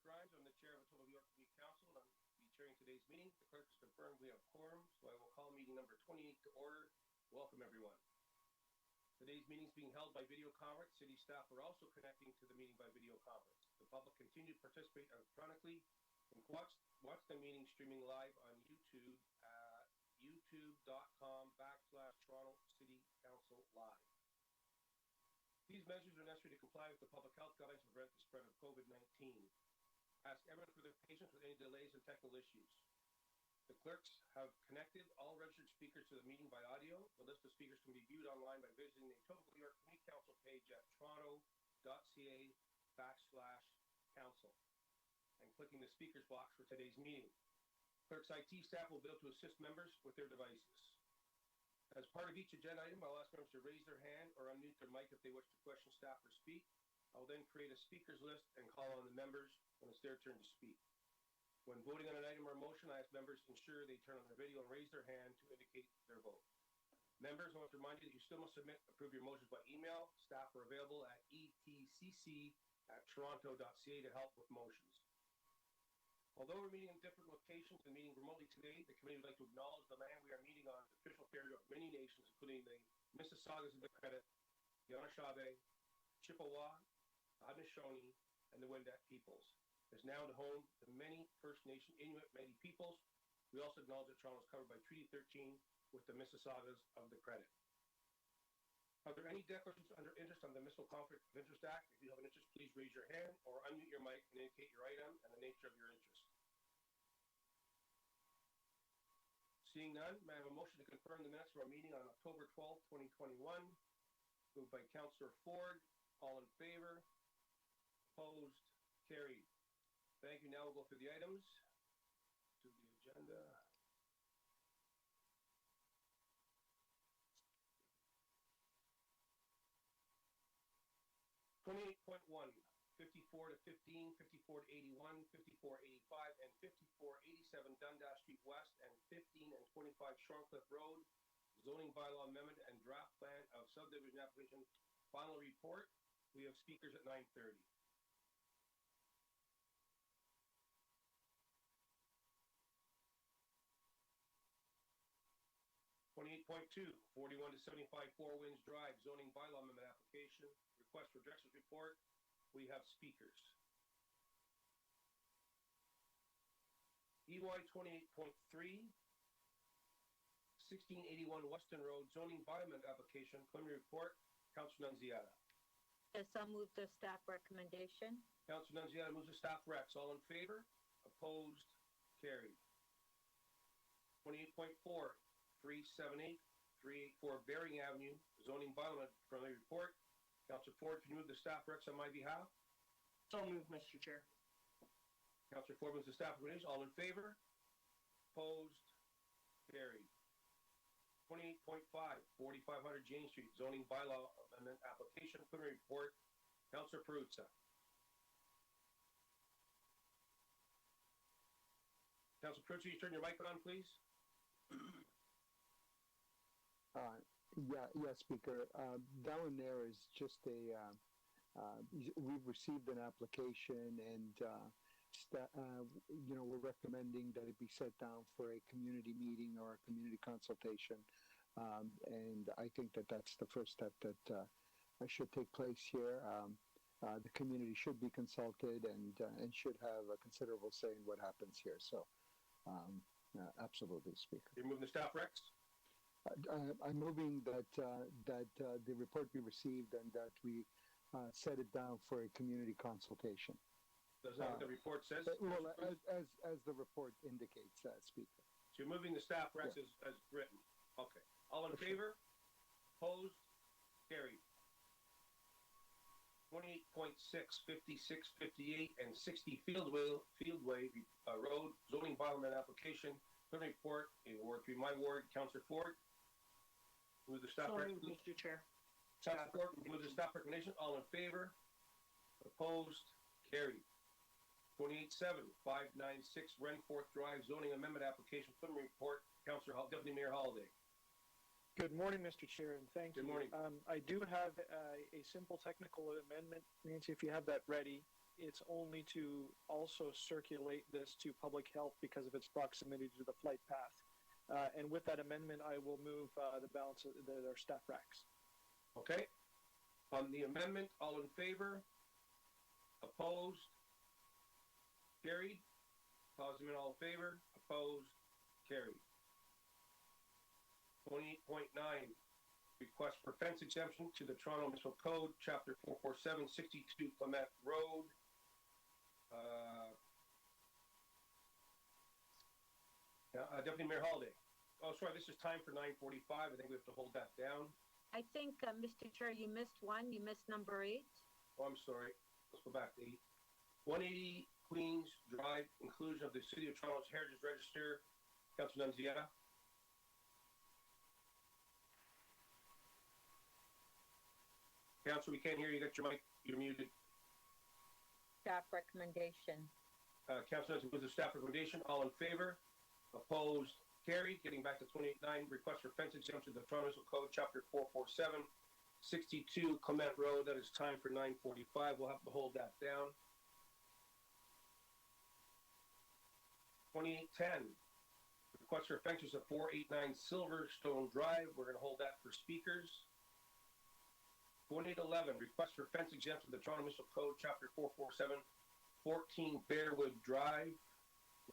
Grimes. I'm the chair of the Etobicoke Community Council, and I'll be chairing today's meeting. The clerk has confirmed we have quorum, so I will call meeting number 28 to order. Welcome, everyone. Today's meeting is being held by video conference. City staff are also connecting to the meeting by video conference. The public continue to participate electronically and watch the meeting streaming live on YouTube at youtube.com/Toronto City Council Live. These measures are necessary to comply with the public health guidelines to prevent the spread of COVID-19. Ask everyone for their patience with any delays and technical issues. The clerks have connected all registered speakers to the meeting by audio. The list of speakers can be viewed online by visiting the Etobicoke Community Council page at toronto.ca/council and clicking the speakers box for today's meeting. Clerk's IT staff will be able to assist members with their devices. As part of each agenda item, I'll ask members to raise their hand or unmute their mic if they wish to question staff or speak. I will then create a speakers list and call on the members when it's their turn to speak. When voting on an item or motion, I ask members to ensure they turn on their video and raise their hand to indicate their vote. Members, I want to remind you that you still must approve your motions by email. Staff are available at etcc@toronto.ca to help with motions. Although we're meeting in different locations and meeting remotely today, the committee would like to acknowledge the land we are meeting on the official territory of many nations, including the Mississaugas of the Credit, the Anishinaabe, Chippewa, Haudenosaunee, and the Wendat peoples. It is now the home to many First Nation Inuit Métis peoples. We also acknowledge that Toronto is covered by Treaty 13 with the Mississaugas of the Credit. Are there any declarations under interest on the Municipal Conflict of Interest Act? If you have an interest, please raise your hand or unmute your mic and indicate your item and the nature of your interest. Seeing none, may I have a motion to confirm the minutes of our meeting on October 12th, 2021? Moved by Councillor Ford. All in favor? Opposed? Carried. Thank you. Now we'll go through the items to the agenda. (28.1) 54 to 15, 54 to 81, 54, 85, and 54, 87 Dundas Street West, and 15 and 25 Shorncliffe Road, zoning bylaw amendment and draft plan of subdivision application final report. We have speakers at 9:30. (28.2) 41 to 75 Four Winds Drive, zoning bylaw amendment application. Request for director's report. We have speakers. EY 28.3, 1681 Weston Road, zoning bylaw application, preliminary report. Councillor Nunziata. Yes, I'll move the staff recommendation. Councillor Nunziata moves the staff recs. All in favor? Opposed? Carried. 28.4, 378, 384 Bering Avenue, zoning bylaw preliminary report. Councillor Ford, can you move the staff recs on my behalf? So moved, Mr. Chair. Councillor Ford moves the staff recommendation. All in favor? Opposed? Carried. 28.5, 4500 Jane Street, zoning bylaw amendment application, preliminary report. Councillor Perruzza. Councillor Perruzza, you turn your mic on, please. Yes, Speaker. That one there is just we've received an application and, we're recommending that it be set down for a community meeting or a community consultation. And I think that that's the first step that should take place here. The community should be consulted and should have a considerable say in what happens here. So, absolutely, Speaker. You're moving the staff recs? I'm moving that the report be received and that we set it down for a community consultation. That's not what the report says? Well, as the report indicates, Speaker. So you're moving the staff recs as written. Okay. All in favor? Opposed? Carried. 28.6, 56, 58, and 60 Fieldway Road, zoning bylaw application, preliminary report, in Ward 3, my ward. Councillor Ford. Move the staff recommendation. Mr. Chair. Councillor Ford, move the staff recommendation. All in favor? Opposed? Carried. 28.7, 596 Renforth Drive, zoning amendment application, preliminary report. Councillor Deputy Mayor Holiday. Good morning, Mr. Chair, and thank you. Good morning. I do have a simple technical amendment, Nancy, if you have that ready. it's only to also circulate this to public health because of its proximity to the flight path. And with that amendment, I will move the balance of our staff racks. Okay. On the amendment, all in favor? Opposed? Carried. Positive, all in favor? Opposed? Carried. 28.9, request for fence exemption to the Toronto Municipal Code, Chapter 447, 62 Clement Road. Deputy Mayor Holliday. Oh, sorry, this is time for 9:45. I think we have to hold that down. I think, Mr. Chair, you missed one. You missed number 8. Oh, I'm sorry. Let's go back to 8. 180 Queens Drive, inclusion of the City of Toronto's Heritage Register. Councilor Nunziata. Councilor, we can't hear you. Got your mic. You're muted. Staff recommendation. Councilor Nunziata moves the staff recommendation. All in favor? Opposed? Carried. Getting back to 28.9, request for fence exemption to the Toronto Municipal Code, Chapter 447, 62 Clement Road. That is time for 9:45. We'll have to hold that down. 28.10, request for fences at 489 Silverstone Drive. We're going to hold that for speakers. 28.11, request for fence exemption to the Toronto Municipal Code, Chapter 447, 14 Bearwood Drive.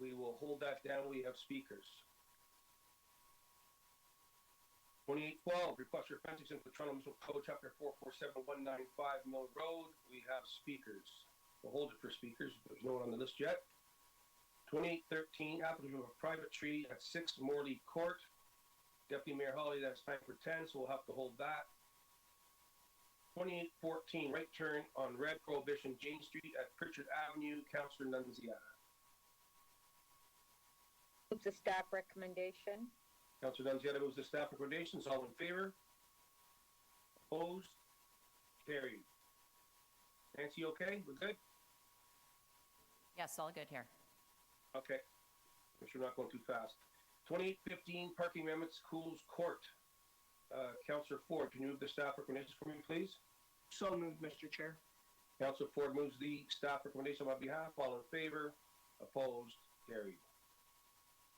We will hold that down. We have speakers. 28.12, request for fence exemption to the Toronto Municipal Code, Chapter 447, 195 Mill Road. We have speakers. We'll hold it for speakers. There's no one on the list yet. 28.13, application of a private tree at 6 Morley Court. Deputy Mayor Holly, that's time for 10, so we'll have to hold that. 28.14, right turn on Red Prohibition Jane Street at Pritchard Avenue. Councilor Nunziata. Move the staff recommendation. Councilor Nunziata moves the staff recommendations. All in favor? Opposed? Carried. Nancy, okay? We're good? Yes, all good here. Okay. Make sure we're not going too fast. 28.15, parking amendments, Coules Court. Councilor Ford, can you move the staff recommendations for me, please? So moved, Mr. Chair. Councilor Ford moves the staff recommendation on my behalf. All in favor? Opposed? Carried.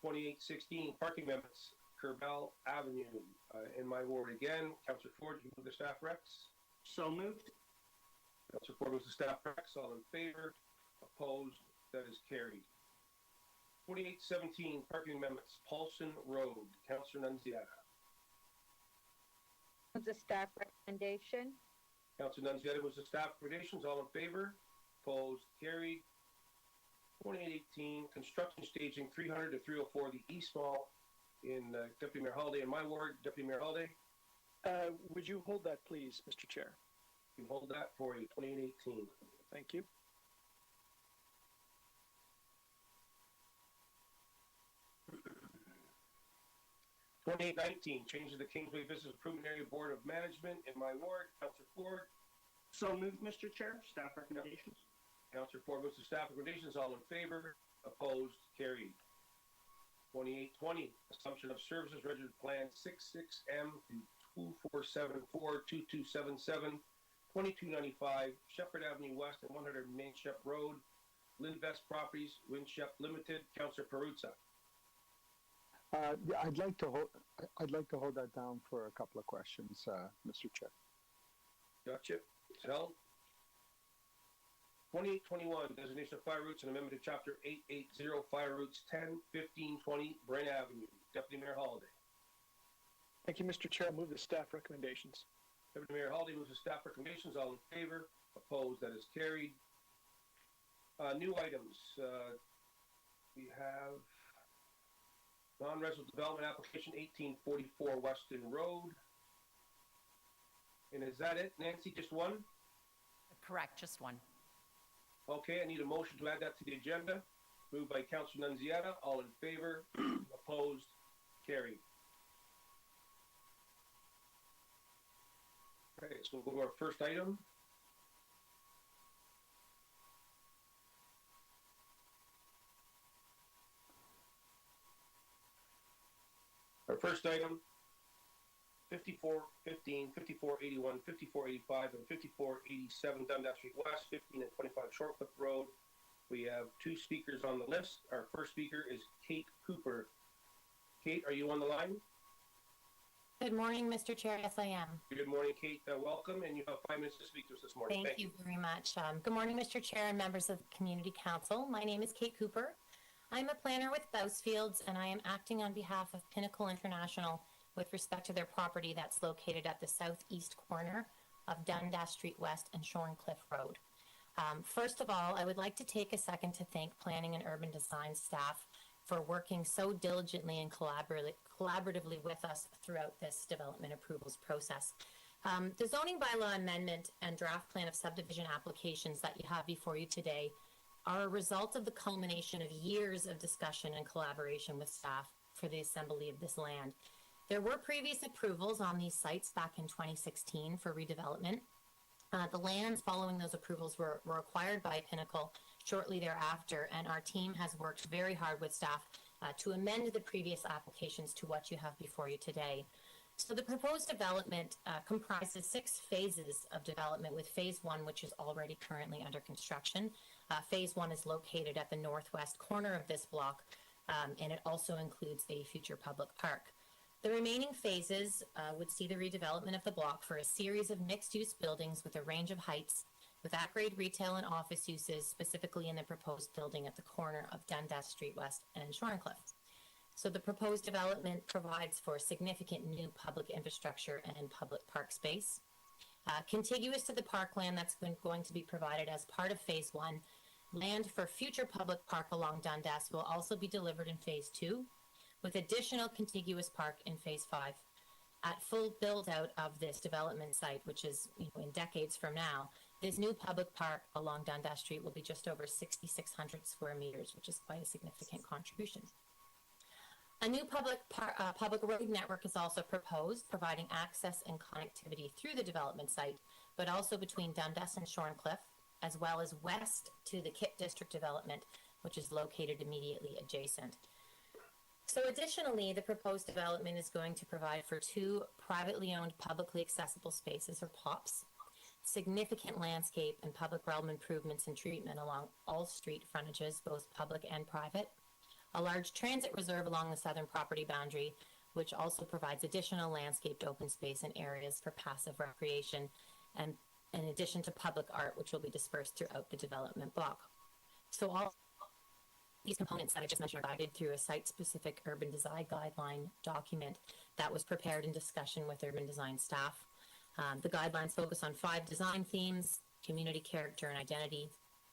28.16, parking amendments, Kebral Avenue. In my ward again. Councilor Ford, can you move the staff recs? So moved. Councilor Ford moves the staff recs. All in favor? Opposed? That is carried. 28.17, parking amendments, Paulson Road. Councilor Nunziata. Move the staff recommendation. Councilor Nunziata moves the staff recommendations. All in favor? Opposed? Carried. 28.18, construction staging 300 to 304, the East Mall in Deputy Mayor Holliday in my ward. Deputy Mayor Holliday, Would you hold that, please, Mr. Chair? you can hold that for you. 28.18. Thank you. $28.19, change of the Kingsway Business Improvement Area Board of Management in my ward. Councilor Ford. So moved, Mr. Chair. Staff recommendations. Councilor Ford moves the staff recommendations. All in favor? Opposed? Carried. 28.20, assumption of services registered plan 66M to 2474-2277, 2295 Sheppard Avenue West and 100 Mainshep Road, Lindvest Properties, Westshep Limited. Councilor Perruzza. I'd like to hold that down for a couple of questions, Mr. Chair. Gotcha. It's held. 2821, designation of fire routes and amendment to Chapter 880, fire routes 10, 15, 20, Brin Avenue. Deputy Mayor Holliday. Thank you, Mr. Chair. I'll move the staff recommendations. Deputy Mayor Holliday moves the staff recommendations. All in favor? Opposed? That is carried. New items. We have non-residential development application 1844 Weston Road. And is that it, Nancy? Just one? Correct, just one. Okay, I need a motion to add that to the agenda. Moved by Councilor Nunziata. All in favor? Opposed? Carried. Okay, so we'll go to our first item. Our first item 5415, 5481, 5485, and 5487 Dundas Street West, 15 and 25 Shorncliffe Road. We have two speakers on the list. Our first speaker is Kate Cooper. Kate, are you on the line? Good morning, Mr. Chair. Yes, I am. Good morning, Kate. Welcome, and you have 5 minutes to speak to us this morning. Thank you very much. Good morning, Mr. Chair and members of the Community Council. My name is Kate Cooper. I'm a planner with Bousfields, and I am acting on behalf of Pinnacle International with respect to their property that's located at the southeast corner of Dundas Street West and Shorncliffe Road. First of all, I would like to take a second to thank Planning and Urban Design staff for working so diligently and collaboratively with us throughout this development approvals process. The zoning bylaw amendment and draft plan of subdivision applications that you have before you today are a result of the culmination of years of discussion and collaboration with staff for the assembly of this land. There were previous approvals on these sites back in 2016 for redevelopment. The lands following those approvals were acquired by Pinnacle shortly thereafter, and our team has worked very hard with staff to amend the previous applications to what you have before you today. So the proposed development comprises 6 phases of development, with phase 1, which is already currently under construction. Phase 1 is located at the northwest corner of this block, and it also includes a future public park. The remaining phases would see the redevelopment of the block for a series of mixed-use buildings with a range of heights, with at-grade retail and office uses, specifically in the proposed building at the corner of Dundas Street West and Shorncliffe. So the proposed development provides for significant new public infrastructure and public park space. Contiguous to the parkland that's going to be provided as part of phase 1, land for future public park along Dundas will also be delivered in phase 2, with additional contiguous park in phase 5. At full build-out of this development site, which is in decades from now, this new public park along Dundas Street will be just over 6,600 square meters, which is quite a significant contribution. A new public road network is also proposed, providing access and connectivity through the development site, but also between Dundas and Shorncliffe, as well as west to the Kit District development, which is located immediately adjacent. So additionally, the proposed development is going to provide for 2 privately owned publicly accessible spaces, or POPs, significant landscape and public realm improvements and treatment along all street frontages, both public and private, a large transit reserve along the southern property boundary, which also provides additional landscaped open space and areas for passive recreation, and in addition to public art, which will be dispersed throughout the development block. So all these components that I just mentioned are guided through a site-specific urban design guideline document that was prepared in discussion with urban design staff. The guidelines focus on 5 design themes: community character and identity,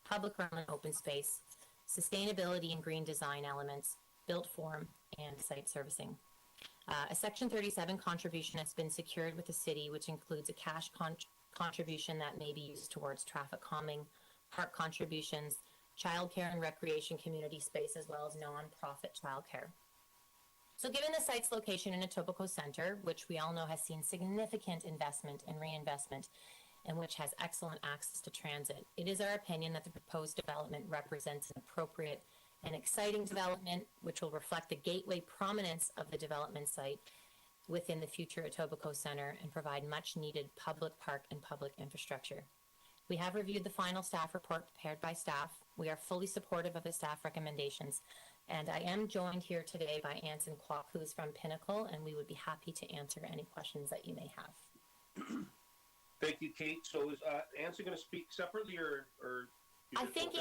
public realm and open space, sustainability and green design elements, built form, and site servicing. A Section 37 contribution has been secured with the city, which includes a cash contribution that may be used towards traffic calming, park contributions, childcare and recreation community space, as well as non-profit childcare. So given the site's location in Etobicoke Centre, which we all know has seen significant investment and reinvestment, and which has excellent access to transit, it is our opinion that the proposed development represents an appropriate and exciting development, which will reflect the gateway prominence of the development site within the future Etobicoke Centre and provide much needed public park and public infrastructure. We have reviewed the final staff report prepared by staff. We are fully supportive of the staff recommendations, and I am joined here today by Anson Kwok, who is from Pinnacle, and we would be happy to answer any questions that you may have. Thank you, Kate. So is Anson going to speak separately, or I think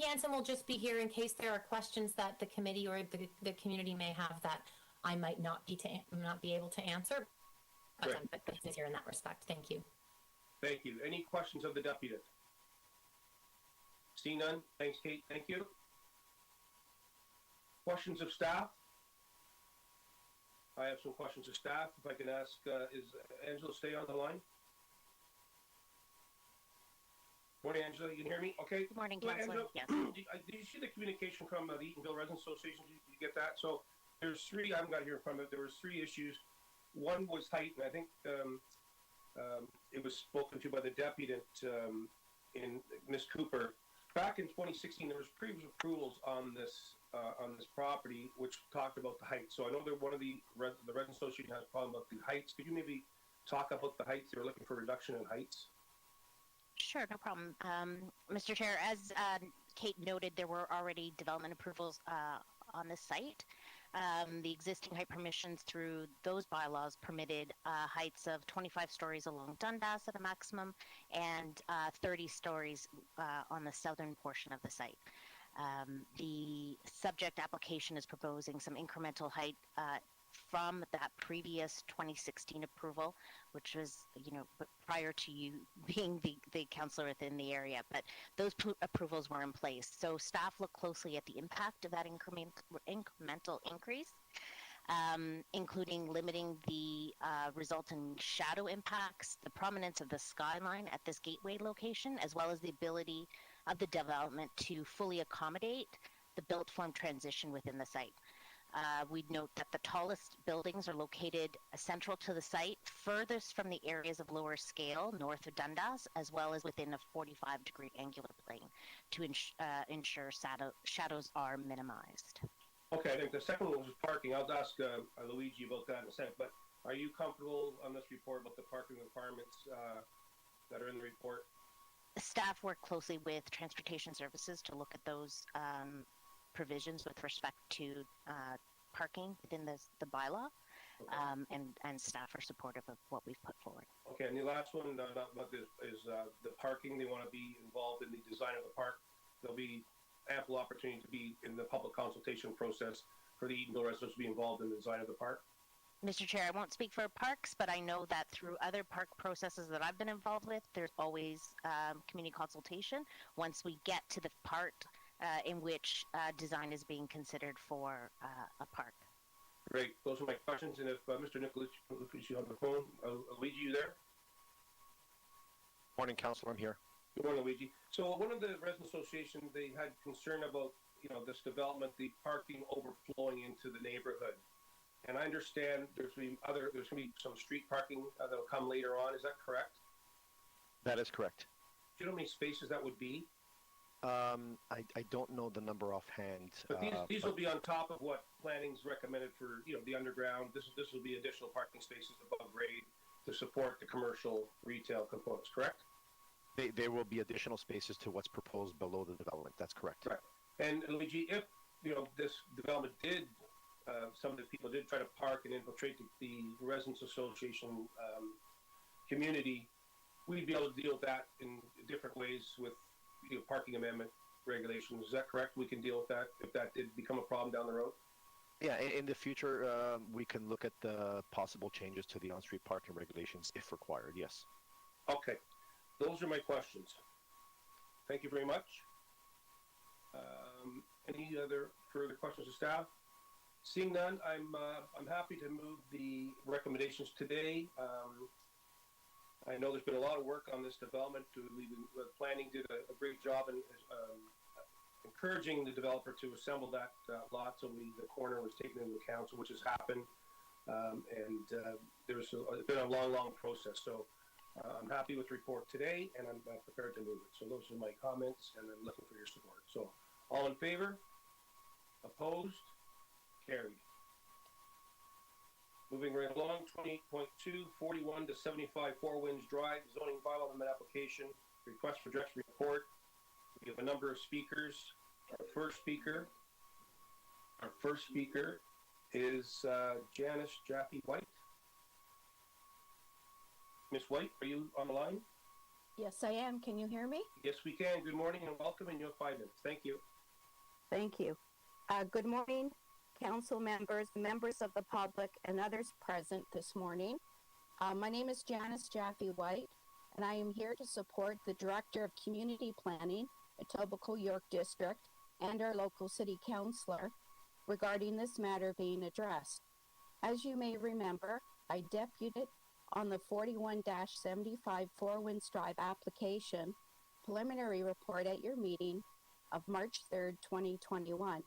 Anson will just be here in case there are questions that the committee or the community may have that I might not be able to answer. But he's here in that respect. Thank you. Thank you. Any questions of the deputy? See none. Thanks, Kate. Thank you. Questions of staff? I have some questions of staff. If I can ask, is Angela stay on the line? Morning, Angela. You can hear me? Okay. Good morning, So, Councillor. Angela, Yes. did you see the communication from the Eatonville Residents Association? Did you get that? So there's 3. I haven't got it here in front of it. There was 3 issues. One was height, and I think it was spoken to by the deputy in Ms. Cooper. Back in 2016, there was previous approvals on this on this property, which talked about the height. So I know that one of the resident association has a problem about the heights. Could you maybe talk about the heights? They're looking for a reduction in heights. Sure, no problem. Mr. Chair, as Kate noted, there were already development approvals on the site. The existing height permissions through those bylaws permitted heights of 25 stories along Dundas at a maximum and 30 stories on the southern portion of the site. The subject application is proposing some incremental height from that previous 2016 approval, which was, prior to you being the councillor within the area, but those approvals were in place. So staff looked closely at the impact of that incremental increase, including limiting the resulting shadow impacts, the prominence of the skyline at this gateway location, as well as the ability of the development to fully accommodate the built form transition within the site. We'd note that the tallest buildings are located central to the site, furthest from the areas of lower scale north of Dundas, as well as within a 45-degree angular plane to ensure shadows are minimized. Okay, I think the second one was parking. I'll ask Luigi about that in a second, but are you comfortable on this report about the parking requirements that are in the report? Staff work closely with Transportation Services to look at those provisions with respect to parking within the bylaw, okay. And staff are supportive of what we've put forward. Okay, and the last one about this is the parking. They want to be involved in the design of the park. There'll be ample opportunity to be in the public consultation process for the Edenville residents to be involved in the design of the park. Mr. Chair, I won't speak for parks, but I know that through other park processes that I've been involved with, there's always community consultation once we get to the part in which design is being considered for a park. Great. Those are my questions. And if Mr. Nicolucci on the phone, Luigi, you there? Morning, Councillor. I'm here. Good morning, Luigi. So one of the resident associations, they had concern about, this development, the parking overflowing into the neighborhood. And I understand there's going to be some street parking that'll come later on. Is that correct? That is correct. Do you know how many spaces that would be? I don't know the number offhand. But these will be on top of what planning's recommended for, the underground. This will be additional parking spaces above grade to support the commercial retail components, correct? There will be additional spaces to what's proposed below the development. That's correct. Right. And Luigi, if, this development did, some of the people did try to park and infiltrate the residents association community, we'd be able to deal with that in different ways with parking amendment regulations. Is that correct? We can deal with that if that did become a problem down the road? Yeah, in the future, we can look at the possible changes to the on-street parking regulations if required, yes. Okay. Those are my questions. Thank you very much. Any other further questions of staff? Seeing none, I'm happy to move the recommendations today. I know there's been a lot of work on this development. Planning did a great job in encouraging the developer to assemble that lot so the corner was taken into account, which has happened. It's been a long process. So I'm happy with the report today, and I'm prepared to move it. So those are my comments, and I'm looking for your support. So all in favor? Opposed? Carried. Moving right along, 28.2, 41 to 75 Four Winds Drive, zoning bylaw amendment application, request for director's report. We have a number of speakers. Our first speaker is Janice Jaffe White. Miss White, are you on the line? Yes, I am. Can you hear me? Yes, we can. Good morning and welcome, and you have 5 minutes. Thank you. Thank you. Good morning, council members, members of the public, and others present this morning. My name is Janice Jaffe White, and I am here to support the Director of Community Planning, Etobicoke York District, and our local city councillor regarding this matter being addressed. As you may remember, I deputed on the 41-75 Four Winds Drive application preliminary report at your meeting of March 3rd, 2021.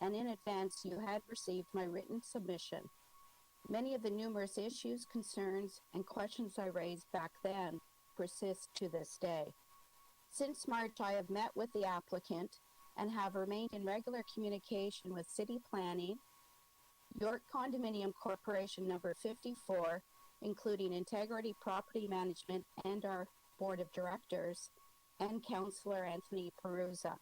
And in advance, you had received my written submission. Many of the numerous issues, concerns, and questions I raised back then persist to this day. Since March, I have met with the applicant and have remained in regular communication with City Planning, York Condominium Corporation number 54, including Integrity Property Management and our Board of Directors, and Councillor Anthony Perusa.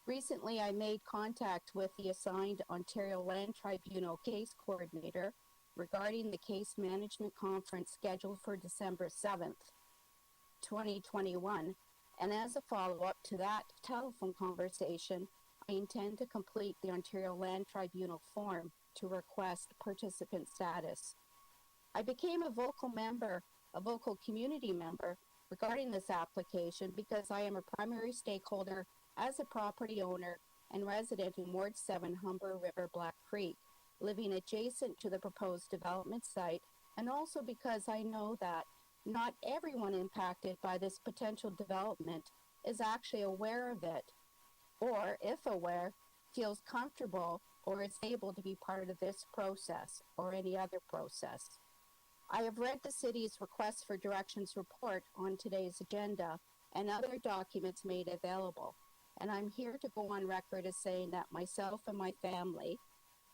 Recently, I made contact with the assigned Ontario Land Tribunal case coordinator regarding the case management conference scheduled for December 7th, 2021. And as a follow-up to that telephone conversation, I intend to complete the Ontario Land Tribunal form to request participant status. I became a vocal community member regarding this application because I am a primary stakeholder as a property owner and resident in Ward 7, Humber River, Black Creek, living adjacent to the proposed development site, and also because I know that not everyone impacted by this potential development is actually aware of it, or if aware, feels comfortable or is able to be part of this process or any other process. I have read the city's request for directions report on today's agenda and other documents made available, and I'm here to go on record as saying that myself and my family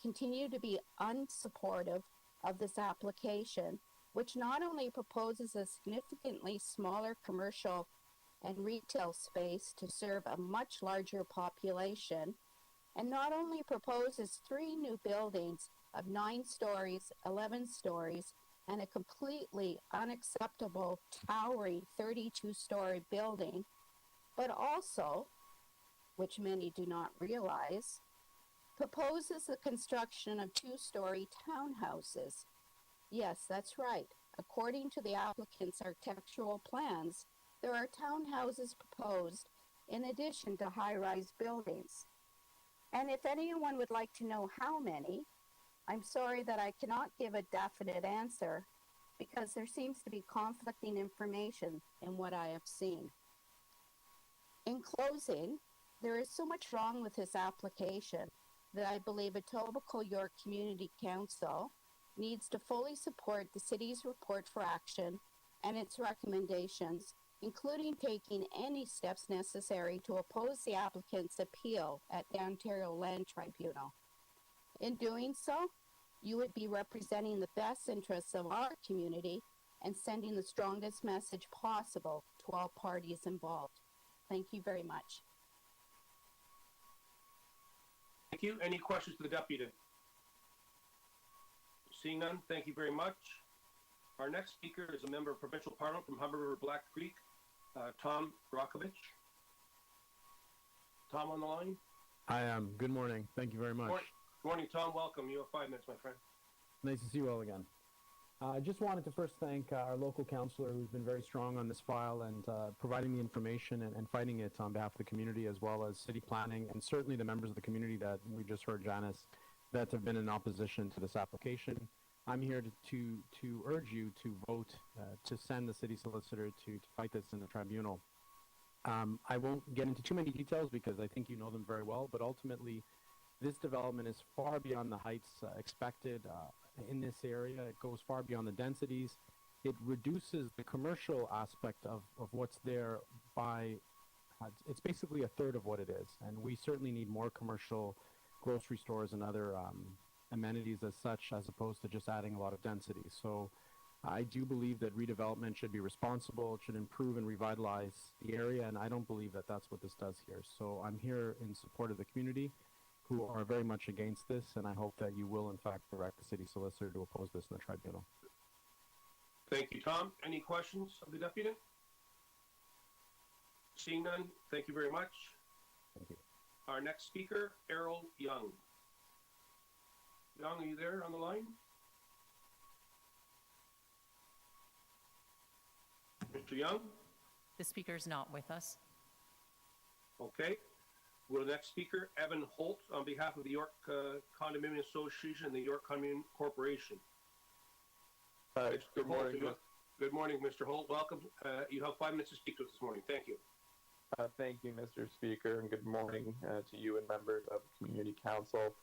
continue to be unsupportive of this application, which not only proposes a significantly smaller commercial and retail space to serve a much larger population, and not only proposes 3 new buildings of 9 stories, 11 stories, and a completely unacceptable towering 32-story building, but also, which many do not realize, proposes the construction of 2-story townhouses. Yes, that's right. According to the applicant's architectural plans, there are townhouses proposed in addition to high-rise buildings. And if anyone would like to know how many, I'm sorry that I cannot give a definite answer because there seems to be conflicting information in what I have seen. In closing, there is so much wrong with this application that I believe Etobicoke York Community Council needs to fully support the city's report for action and its recommendations, including taking any steps necessary to oppose the applicant's appeal at the Ontario Land Tribunal. In doing so, you would be representing the best interests of our community and sending the strongest message possible to all parties involved. Thank you very much. Thank you. Any questions to the deputy? Seeing none, thank you very much. Our next speaker is a member of Provincial Parliament from Humber River, Black Creek, Tom Rokovich. Tom on the line? I am. Good morning. Thank you very much. Good morning, Tom. Welcome. You have 5 minutes, my friend. Nice to see you all again. I just wanted to first thank our local councillor who's been very strong on this file and providing the information and fighting it on behalf of the community, as well as city planning and certainly the members of the community that we just heard, Janice, that have been in opposition to this application. I'm here to urge you to vote to send the city solicitor to fight this in the tribunal. I won't get into too many details because I think you know them very well, but ultimately this development is far beyond the heights expected in this area. It goes far beyond the densities. It reduces the commercial aspect of what's there by, it's basically a third of what it is. And we certainly need more commercial grocery stores and other amenities as such, as opposed to just adding a lot of density. So I do believe that redevelopment should be responsible. It should improve and revitalize the area, and I don't believe that that's what this does here. So I'm here in support of the community who are very much against this, and I hope that you will, in fact, direct the city solicitor to oppose this in the tribunal. Thank you, Tom. Any questions of the deputy? Seeing none, thank you very much. Thank you. Our next speaker, Errol Young. Young, are you there on the line? Mr. Young? The speaker is not with us. Okay. Will the next speaker, Evan Holt, on behalf of the York Condominium Association and the York Condominium Corporation. Good morning. Good morning, Mr. Holt. Welcome. You have 5 minutes to speak to us this morning. Thank you. Thank you, Mr. Speaker, and good morning to you and members of the Community Council.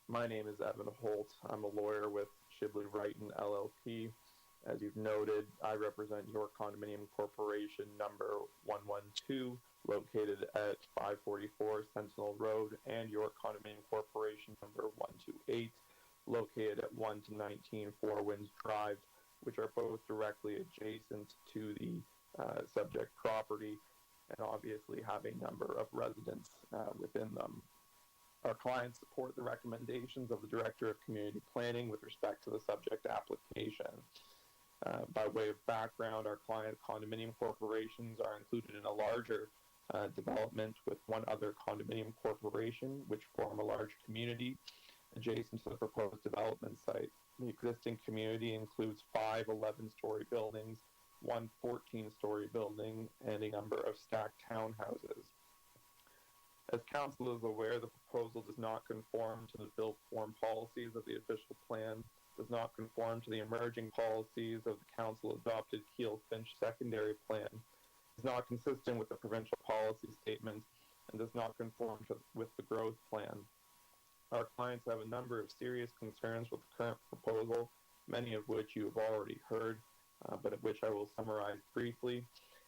My name is Evan Holt. I'm a lawyer with Shibley Wrighton LLP. As you've noted, I represent York Condominium Corporation number 112, located at 544 Sentinel Road, and York Condominium Corporation number 128, located at 1 to 19 Four Winds Drive, which are both directly adjacent to the subject property and obviously have a number of residents within them. Our clients support the recommendations of the Director of Community Planning with respect to the subject application. By way of background, our client condominium corporations are included in a larger development with one other condominium corporation, which form a large community adjacent to the proposed development site. The existing community includes 5 11-story buildings, one 14-story building, and a number of stacked townhouses. As Council is aware, the proposal does not conform to the built form policies of the official plan, does not conform to the emerging policies of the Council-adopted Keel-Finch secondary plan, is not consistent with the provincial policy statement, and does not conform with the growth plan. Our clients have a number of serious concerns with the current proposal, many of which you have already heard, but of which I will summarize briefly,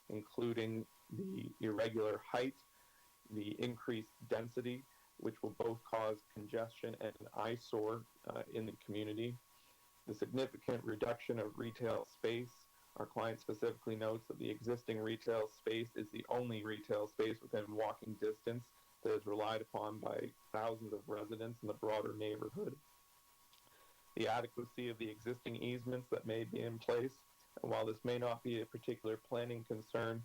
including the irregular height, the increased density, which will both cause congestion and an eyesore in the community, the significant reduction of retail space. Our client specifically notes that the existing retail space is the only retail space within walking distance that is relied upon by thousands of residents in the broader neighborhood. The adequacy of the existing easements that may be in place, and while this may not be a particular planning concern,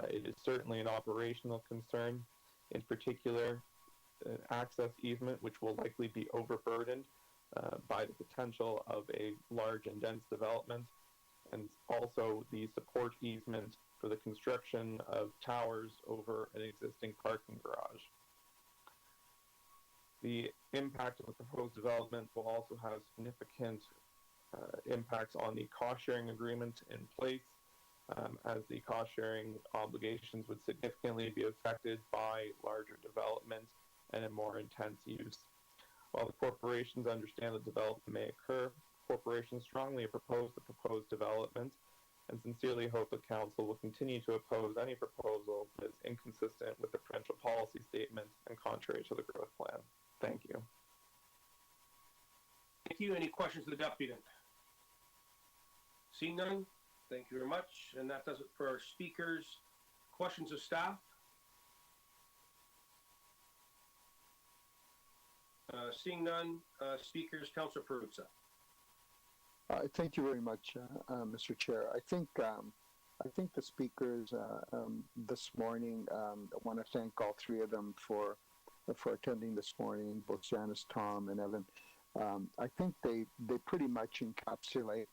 it is certainly an operational concern. In particular, an access easement which will likely be overburdened by the potential of a large and dense development, and also the support easement for the construction of towers over an existing parking garage. The impact of the proposed development will also have significant impacts on the cost-sharing agreement in place, as the cost-sharing obligations would significantly be affected by larger development and a more intense use. While the corporations understand that development may occur, corporations strongly oppose the proposed development and sincerely hope that Council will continue to oppose any proposal that is inconsistent with the provincial policy statement and contrary to the growth plan. Thank you. Thank you. Any questions of the Deputy? Seeing none, thank you very much. And that does it for our speakers. Questions of staff? Seeing none, speakers, Councillor Peruzza. Thank you very much, Mr. Chair. I think the speakers this morning, I want to thank all three of them for attending this morning, both Janice, Tom, and Evan. I think they pretty much encapsulate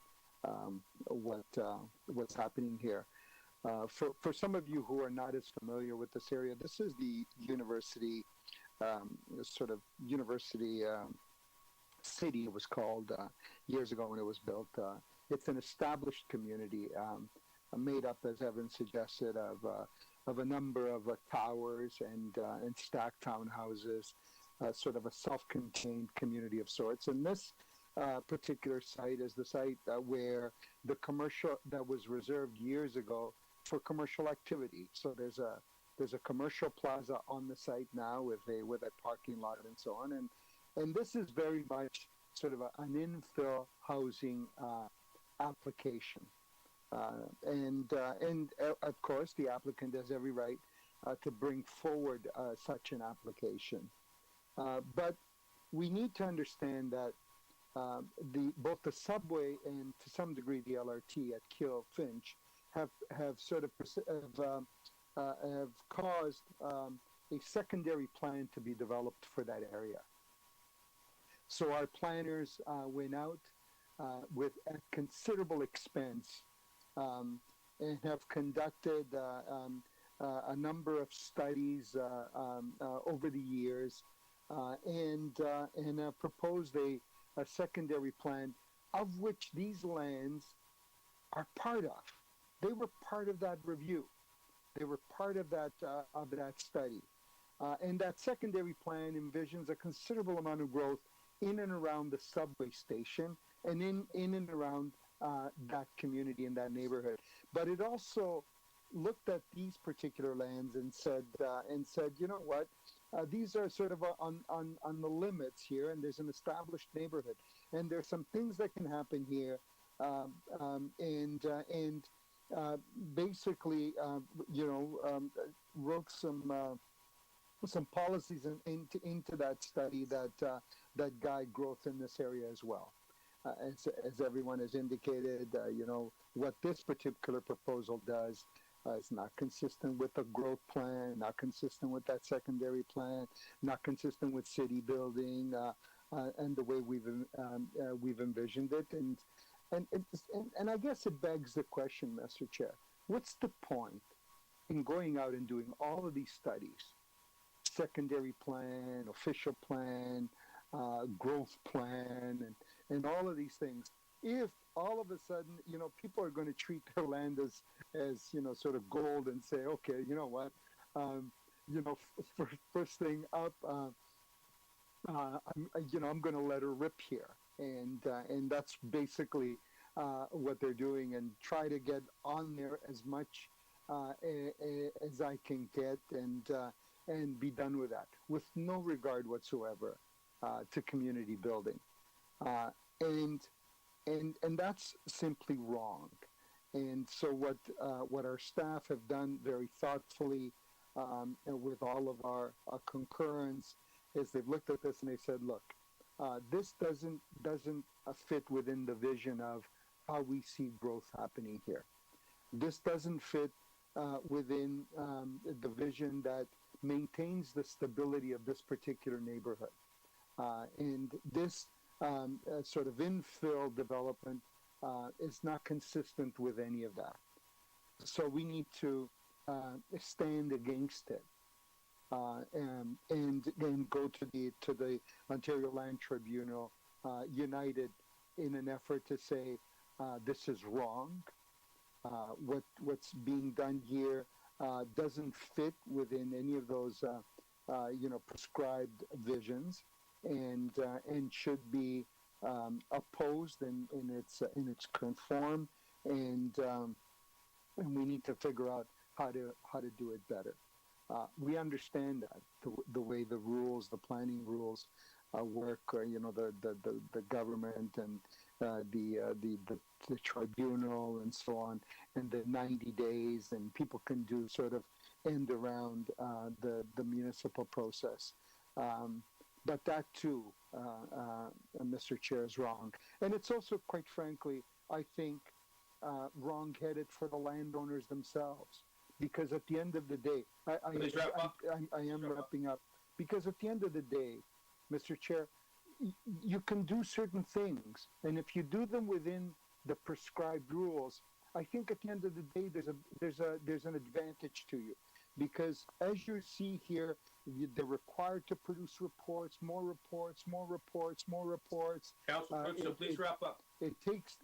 what's happening here. For some of you who are not as familiar with this area, this is the university, university city, it was called years ago when it was built. It's an established community made up, as Evan suggested, of a number of towers and stacked townhouses, sort of a self-contained community of sorts. And this particular site is the site where the commercial that was reserved years ago for commercial activity. So there's a commercial plaza on the site now with a parking lot and so on. And this is very much sort of an infill housing application. And of course, the applicant has every right to bring forward such an application. But we need to understand that both the subway and to some degree the LRT at Keel-Finch have caused a secondary plan to be developed for that area. So our planners went out at considerable expense and have conducted a number of studies over the years and proposed a secondary plan of which these lands are part of. They were part of that review. They were part of that study. And that secondary plan envisions a considerable amount of growth in and around the subway station and in and around that community, in that neighborhood. But it also looked at these particular lands and said, you know what, these are sort of on the limits here, and there's an established neighborhood, and there's some things that can happen here, basically, wrote some policies into that study that guide growth in this area as well. As everyone has indicated, what this particular proposal does is not consistent with the growth plan, not consistent with that secondary plan, not consistent with city building, and the way we've envisioned it. And I guess it begs the question, Mr. Chair, what's the point in going out and doing all of these studies, secondary plan, official plan, growth plan, and all of these things, if all of a sudden, people are going to treat their land as sort of gold and say, okay, you know what, first thing up, I'm going to let her rip here, and that's basically what they're doing, and try to get on there as much as I can get, and be done with that, with no regard whatsoever to community building, and that's simply wrong. And so what our staff have done very thoughtfully, with all of our concurrence, is they've looked at this and they said, look, this doesn't fit within the vision of how we see growth happening here. This doesn't fit within the vision that maintains the stability of this particular neighborhood. And this sort of infill development is not consistent with any of that. So we need to stand against it, and go to the Ontario Land Tribunal united in an effort to say this is wrong. What's being done here doesn't fit within any of those prescribed visions, and should be opposed in its current form, and we need to figure out how to do it better. We understand that the way the rules, the planning rules, work. The government and the tribunal and so on, and the 90 days, and people can do sort of end around the municipal process. But that too, Mr. Chair, is wrong. And it's also, quite frankly, I think, wrong-headed for the landowners themselves. Because at the end of the day, I am wrapping up. Because at the end of the day, Mr. Chair, you can do certain things. And if you do them within the prescribed rules, I think at the end of the day, there's an advantage to you. Because as you see here, they're required to produce reports, more reports, more reports, more reports. Councilor, please wrap up. It takes,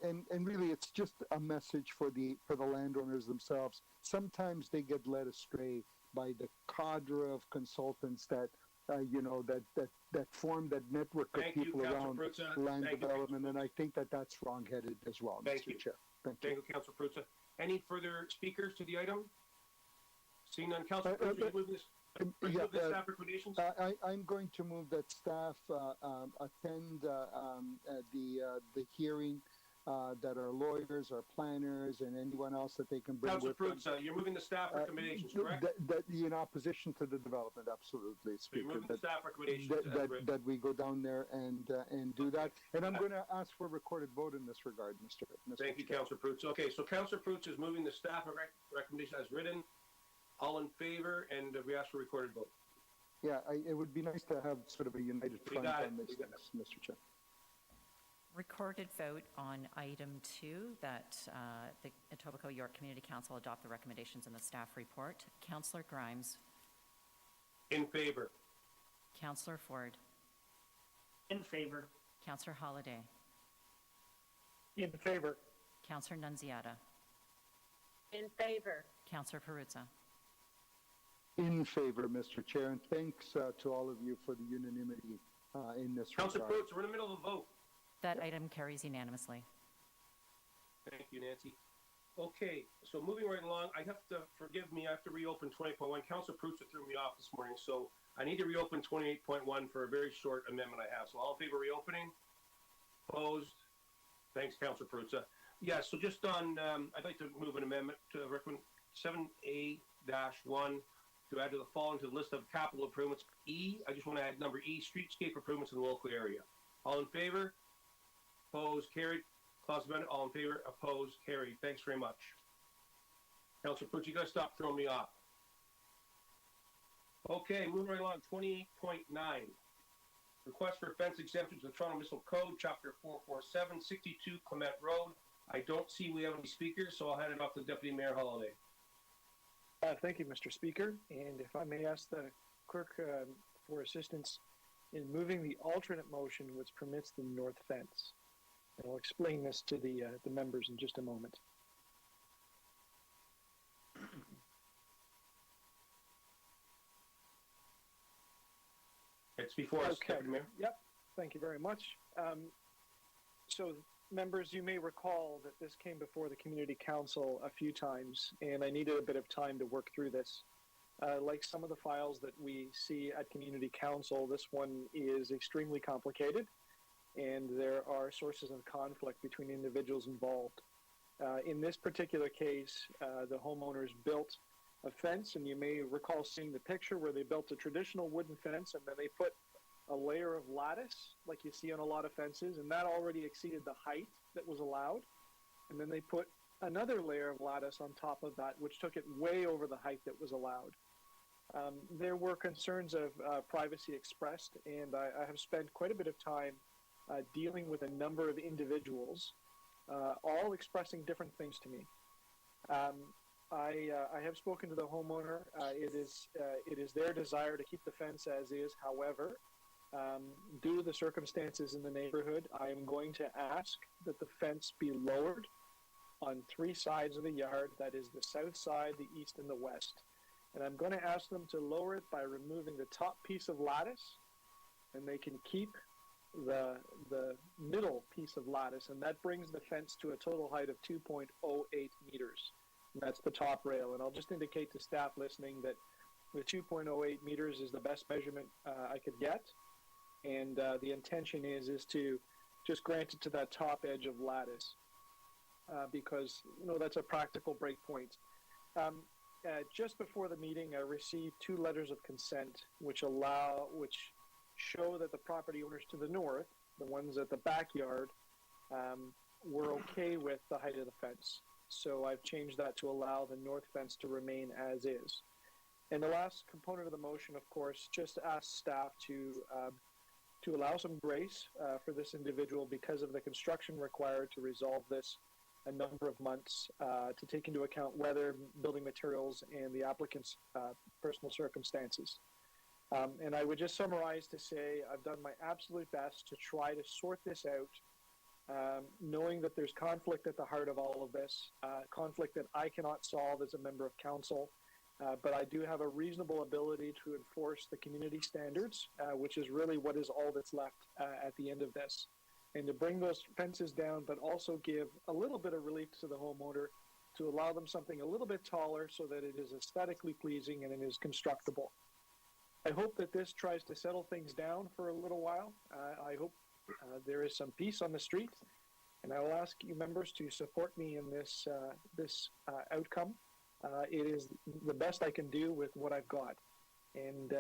and really, it's just a message for the landowners themselves. Sometimes they get led astray by the cadre of consultants that form that network of people around land development, and I think that's wrong-headed as well, Mr. Chair. Thank you. Thank you, Councilor Prutza. Any further speakers to the item? Seeing none, Councilor Prutza, move this. Staff recommendations? I'm going to move that staff attend the hearing, that our lawyers, our planners, and anyone else that they can bring Councilor with them. Prutza, you're moving the staff recommendations, correct? In opposition to the development, absolutely, So you're Speaker. moving the staff recommendations. That we go down there and do that. And I'm going to ask for a recorded vote in this regard, Mr. Thank you, Councilor Prutza. Okay, so Councilor Prutza is moving the staff recommendation as written. All in favor, and we ask for a recorded vote. Yeah, it would be nice to have sort of a united front on this, Mr. Chair. Recorded vote on item 2, that the Etobicoke York Community Council adopt the recommendations in the staff report. Councillor Grimes. In favor. Councillor Ford. In favor. Councillor Holliday. In favor. Councillor Nunziata. In favor. Councillor Perruzza. In favor, Mr. Chair, and thanks to all of you for the unanimity in this regard. Councilor Prutza, we're in the middle of a vote. That item carries unanimously. Thank you, Nancy. Okay, so moving right along, I have to, forgive me, I have to reopen 20.1. Councilor Pritchard threw me off this morning, so I need to reopen 28.1 for a very short amendment I have. So all in favor of reopening? Opposed? Thanks, Councilor Pritchard. Yeah, so just on, I'd like to move an amendment to recommend 7A-1 to add to the following to the list of capital improvements. E, I just want to add number E, streetscape improvements in the local area. All in favor? Opposed? Carried. Clause amendment. All in favor? Opposed? Carried. Thanks very much. Councilor Pritchard, you got to stop throwing me off. Okay, moving right along. 28.9. Request for fence exemption to the Toronto Municipal Code, Chapter 447, 62 Clement Road. I don't see we have any speakers, so I'll hand it off to Deputy Mayor Holliday. Thank you, Mr. Speaker. And if I may ask the clerk for assistance in moving the alternate motion which permits the north fence. And I'll explain this to the members in just a moment. It's before us, Okay. Deputy Mayor. Yep. Thank you very much. So, members, you may recall that this came before the Community Council a few times, and I needed a bit of time to work through this. Like some of the files that we see at Community Council, this one is extremely complicated, and there are sources of conflict between individuals involved. In this particular case, the homeowners built a fence, and you may recall seeing the picture where they built a traditional wooden fence, and then they put a layer of lattice, like you see on a lot of fences, and that already exceeded the height that was allowed. And then they put another layer of lattice on top of that, which took it way over the height that was allowed. There were concerns of privacy expressed, and I have spent quite a bit of time dealing with a number of individuals, all expressing different things to me. I have spoken to the homeowner. It is their desire to keep the fence as is. However, due to the circumstances in the neighborhood, I am going to ask that the fence be lowered on 3 sides of the yard. That is the south side, the east, and the west. And I'm going to ask them to lower it by removing the top piece of lattice, and they can keep the middle piece of lattice, and that brings the fence to a total height of 2.08 meters. And that's the top rail. And I'll just indicate to staff listening that the 2.08 meters is the best measurement I could get. And the intention is to just grant it to that top edge of lattice because, that's a practical break point. Just before the meeting, I received 2 letters of consent which show that the property owners to the north, the ones at the backyard, were okay with the height of the fence. So I've changed that to allow the north fence to remain as is. And the last component of the motion, of course, just asks staff to allow some grace for this individual because of the construction required to resolve this a number of months, to take into account weather, building materials, and the applicant's personal circumstances. And I would just summarize to say I've done my absolute best to try to sort this out, knowing that there's conflict at the heart of all of this, conflict that I cannot solve as a member of council, but I do have a reasonable ability to enforce the community standards, which is really what is all that's left at the end of this. And to bring those fences down, but also give a little bit of relief to the homeowner to allow them something a little bit taller so that it is aesthetically pleasing and it is constructible. I hope that this tries to settle things down for a little while. I hope there is some peace on the street, and I will ask you members to support me in this outcome. It is the best I can do with what I've got. And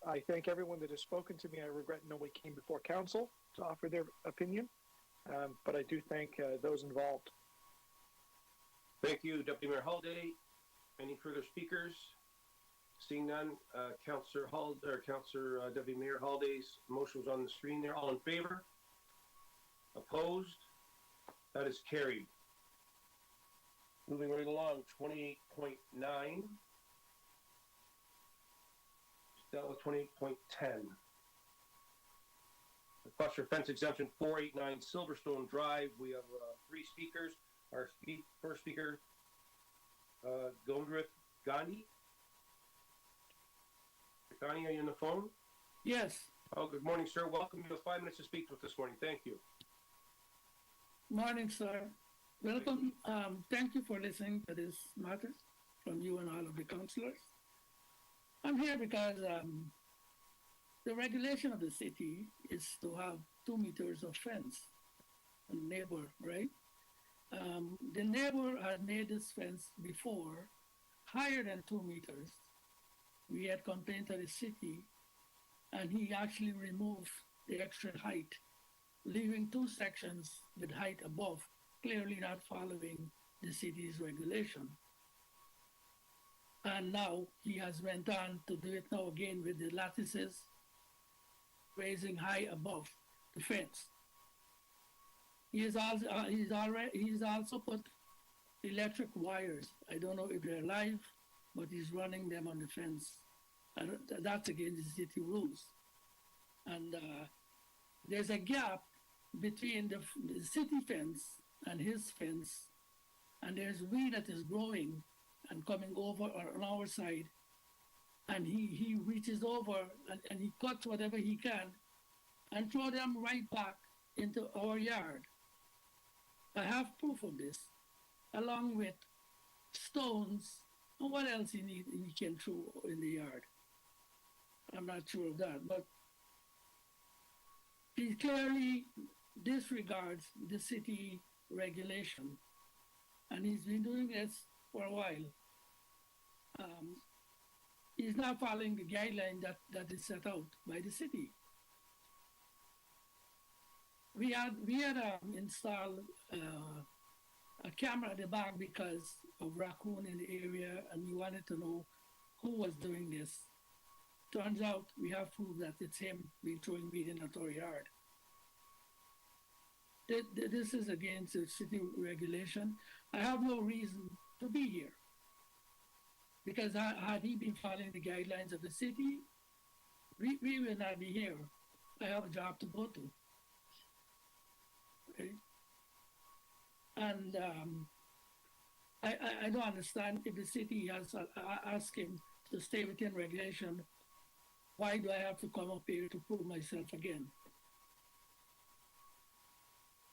I thank everyone that has spoken to me. I regret nobody came before council to offer their opinion, but I do thank those involved. Thank you, Deputy Mayor Holliday. Any further speakers? Seeing none, Councillor Deputy Mayor Holliday's motion was on the screen there. All in favor? Opposed? That is carried. Moving right along, 28.9. Dealt with 28.10. Request for fence exemption 489 Silverstone Drive. We have 3 speakers. Our first speaker, Gondrith Gandhi. Gandhi, are you on the phone? Yes. Oh, good morning, sir. Welcome. You have 5 minutes to speak with this morning. Thank you. Morning, sir. Welcome. Thank you for listening to this matter from you and all of the councillors. I'm here because the regulation of the city is to have 2 meters of fence on neighbor, right? The neighbor had made this fence before higher than 2 meters. We had complained to the city, and he actually removed the extra height, leaving 2 sections with height above, clearly not following the city's regulation. And now he has went on to do it now again with the lattices, raising high above the fence. He's also put electric wires. I don't know if they're live, but he's running them on the fence. That's against the city rules. And there's a gap between the city fence and his fence, and there's weed that is growing and coming over on our side, and he reaches over and he cuts whatever he can and throw them right back into our yard. I have proof of this, along with stones and what else he can throw in the yard. I'm not sure of that, but he clearly disregards the city regulation, and he's been doing this for a while. He's not following the guideline that is set out by the city. We had installed a camera at the back because of raccoon in the area, and we wanted to know who was doing this. Turns out we have proof that it's him being throwing weed in our yard. This is against the city regulation. I have no reason to be here, because had he been following the guidelines of the city, we will not be here. I have a job to go to. Okay? And I don't understand, if the city has asked him to stay within regulation, why do I have to come up here to prove myself again?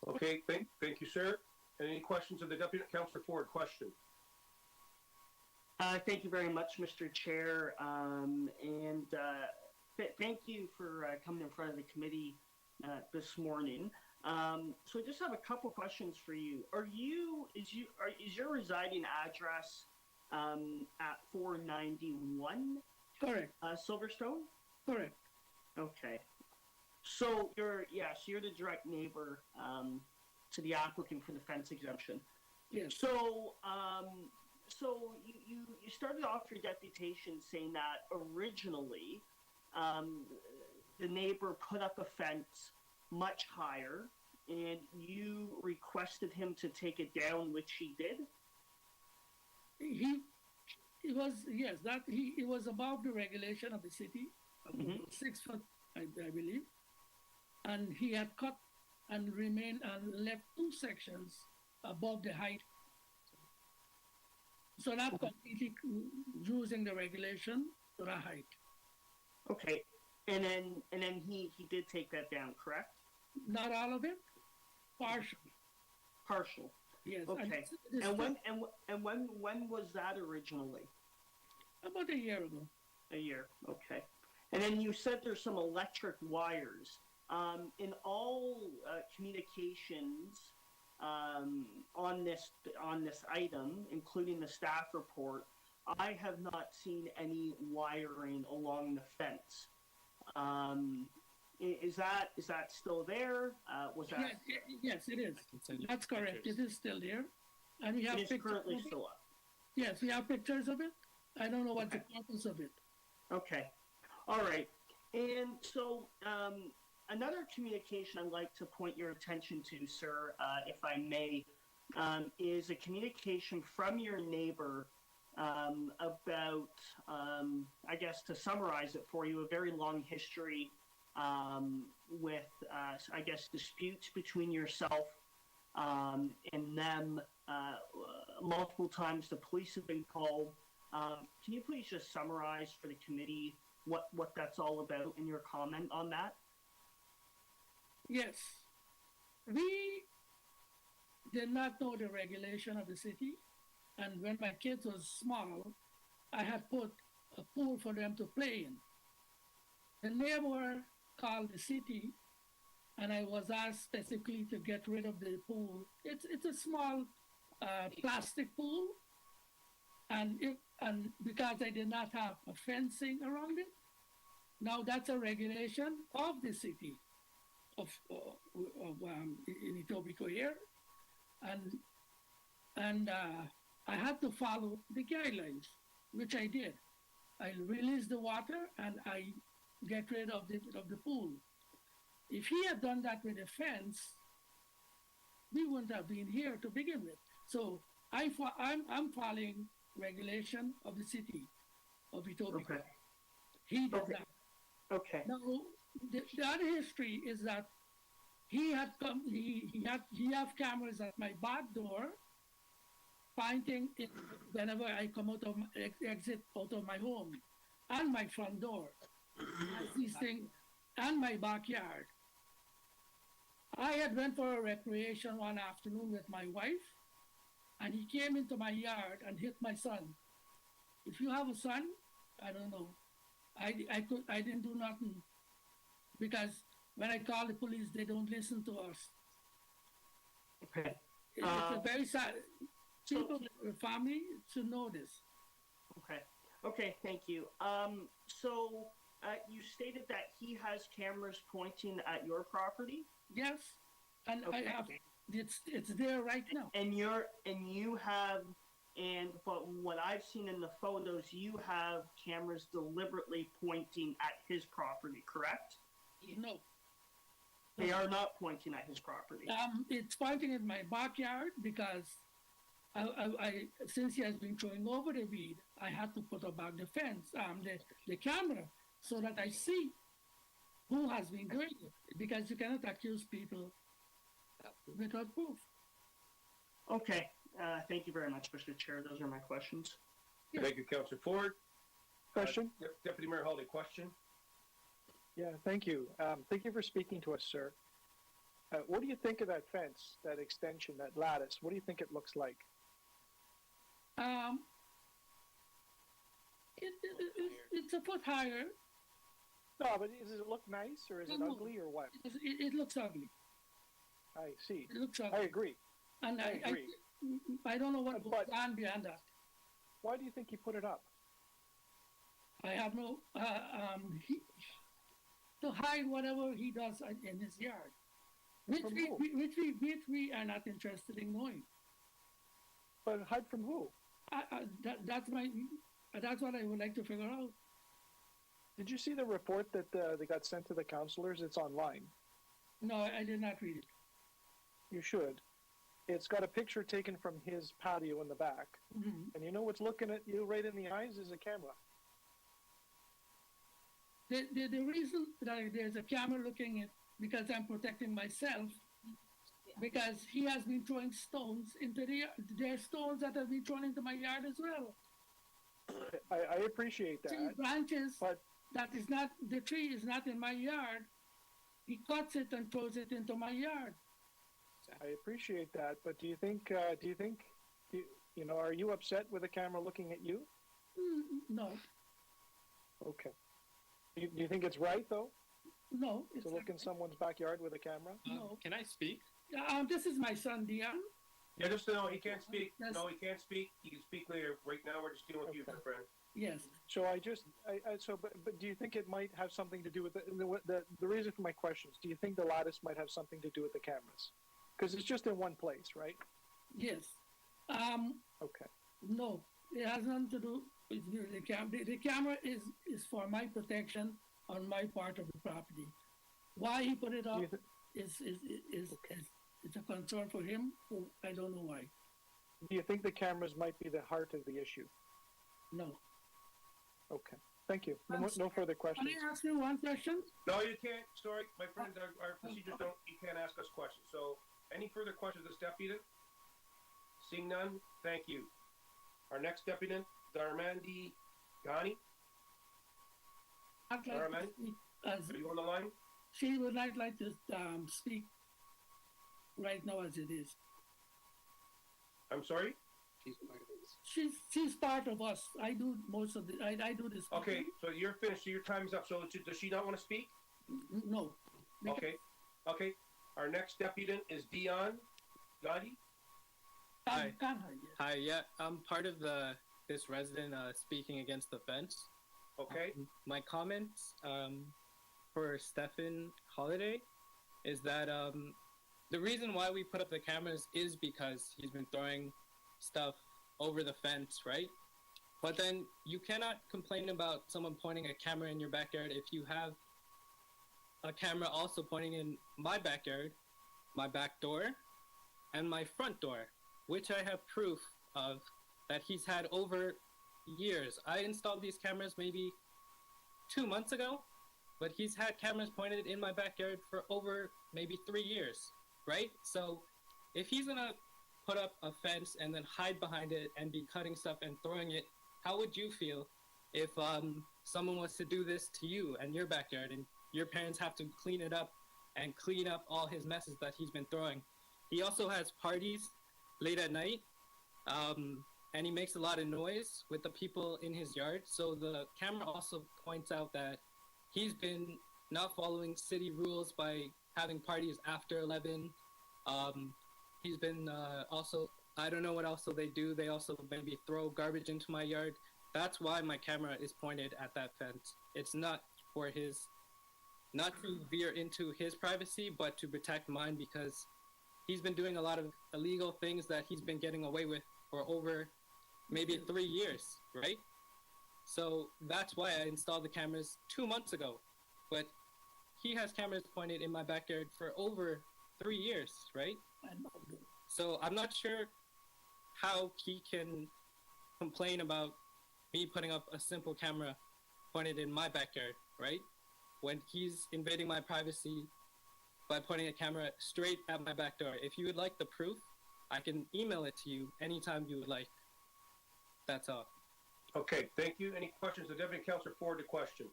Okay, thank you, sir. Any questions of the Deputy Councillor Ford? Question. Thank you very much, Mr. Chair, thank you for coming in front of the committee this morning. So I just have a couple questions for you. Is your residing address at 491? Correct. Silverstone? Correct. Okay. So you're the direct neighbor to the applicant for the fence exemption. Yes. So you started off your deputation saying that originally the neighbor put up a fence much higher, and you requested him to take it down, which he did. It was above the regulation of the city, 6 foot, I believe, and he had cut and remained and left 2 sections above the height. So not completely using the regulation to the height. Okay, and then he did take that down, correct? Not all of it, partial. Partial. Yes. Okay. And when was that originally? About a year ago. A year. Okay. And then you said there's some electric wires. In all communications on this item, including the staff report, I have not seen any wiring along the fence. Is that still there? Was that? Yes, it is. That's correct. It is still there, and we have pictures. It's currently still up. Yes, we have pictures of it. I don't know what the purpose of it. Okay, all right. And so another communication I'd like to point your attention to, sir, if I may, is a communication from your neighbor about, I guess to summarize it for you, a very long history with, I guess, disputes between yourself and them. Multiple times the police have been called. Can you please just summarize for the committee what that's all about in your comment on that? Yes. did not know the regulation of the city. And when my kids was small, I had put a pool for them to play in. The neighbor called the city, and I was asked specifically to get rid of the pool. It's a small plastic pool, and because I did not have a fencing around it, now that's a regulation of the city of in Etobicoke here, and I had to follow the guidelines, which I did. I released the water and I get rid of the pool. If he had done that with a fence, we wouldn't have been here to begin with. So I'm following regulation of the city of Etobicoke. Okay. He did Okay. not. Okay. Now, the other history is that he have cameras at my back door, pointing in whenever I come out of exit out of my home, and my front door, these things, and my backyard. I had went for a recreation one afternoon with my wife, and he came into my yard and hit my son. If you have a son, I don't know. I didn't do nothing, because when I call the police, they don't listen to us. Okay. It's a very sad. People, the family should know this. Okay. Okay. Thank you. So you stated that he has cameras pointing at your property. Yes, and Okay. I have. It's there right now. And you have, and what I've seen in the photos, you have cameras deliberately pointing at his property, correct? No. They are not pointing at his property. It's pointing at my backyard because I since he has been throwing over the weed, I had to put back the fence, the camera, so that I see who has been doing it. Because you cannot accuse people without proof. Okay. Thank you very much, Mr. Chair. Those are my questions. Yeah. Thank you, Councillor Ford. Question? Deputy Mayor Hawley, question? Yeah, thank you. Thank you for speaking to us, sir. What do you think of that fence, that extension, that lattice? What do you think it looks like? It's a foot higher. No, but does it look nice, or is it No. ugly, or what? It looks ugly. I see. It looks ugly. I agree. And I agree. I don't know what But- goes on beyond that. Why do you think he put it up? I have no, to hide whatever he does in his yard, which From who? we are not interested in knowing. But hide from who? That's what I would like to figure out. Did you see the report that they got sent to the councillors? It's online. No, I did not read it. You should. It's got a picture taken from his patio in the back. Mhm. And you know what's looking at you right in the eyes is a camera. The reason that there's a camera looking at, because I'm protecting myself, because he has been throwing stones into the yard. There are stones that have been thrown into my yard as well. I appreciate Tree that. branches, But that is not, the tree is not in my yard. He cuts it and throws it into my yard. I appreciate that. But do you think, you know, are you upset with the camera looking at you? No, Okay. Do you think it's right, though, no, it's to look in someone's backyard with a camera? no. Can I speak? This is my son, Dion. Yeah, just no, he can't speak. Yes. No, he can't speak. He can speak later. Right now, we're just dealing with you, my friend. Yes. So but do you think it might have something to do with the reason for my questions? Do you think the lattice might have something to do with the cameras? Because it's just in one place, right? Yes. Okay. No, it has nothing to do with the camera. The camera is for my protection on my part of the property. Why he put it up is it's a concern for him. I don't know why. Do you think the cameras might be the heart of the issue? No. Okay. Thank you. No further questions. Can I ask you one question? No, you can't. Sorry, my friends, our procedures don't, you can't ask us questions. So, any further questions of this deputy? Seeing none, thank you. Our next deputy, Darmandi Ghani. I'd like to Darmandi, speak are you on the line? she would like to speak right now as it is. I'm sorry? She's part of us. I do most of the, I do this. Okay, so you're finished, so your time is up. So does she not want to speak? No. Okay, okay. Our next deputant is Dion Gotti. Hi. Hi, yeah, I'm part of this resident speaking against the fence. Okay. My comments for Stephen Holiday is that the reason why we put up the cameras is because he's been throwing stuff over the fence, right? But then you cannot complain about someone pointing a camera in your backyard if you have a camera also pointing in my backyard, my back door, and my front door, which I have proof of that he's had over years. I installed these cameras maybe 2 months ago, but he's had cameras pointed in my backyard for over maybe 3 years, right? So if he's gonna put up a fence and then hide behind it and be cutting stuff and throwing it, how would you feel if someone was to do this to you and your backyard and your parents have to clean it up and clean up all his messes that he's been throwing? He also has parties late at night, and he makes a lot of noise with the people in his yard. So the camera also points out that he's been not following city rules by having parties after 11. He's been also, I don't know what else they do. They also maybe throw garbage into my yard. That's why my camera is pointed at that fence. It's not for his, not to veer into his privacy, but to protect mine, because he's been doing a lot of illegal things that he's been getting away with for over maybe 3 years, right? So that's why I installed the cameras 2 months ago. But he has cameras pointed in my backyard for over 3 years, right? So I'm not sure how he can complain about me putting up a simple camera pointed in my backyard, right? When he's invading my privacy by pointing a camera straight at my back door. If you would like the proof, I can email it to you anytime you would like. That's all. Okay, thank you. Any questions? The Deputy Councillor forward the question.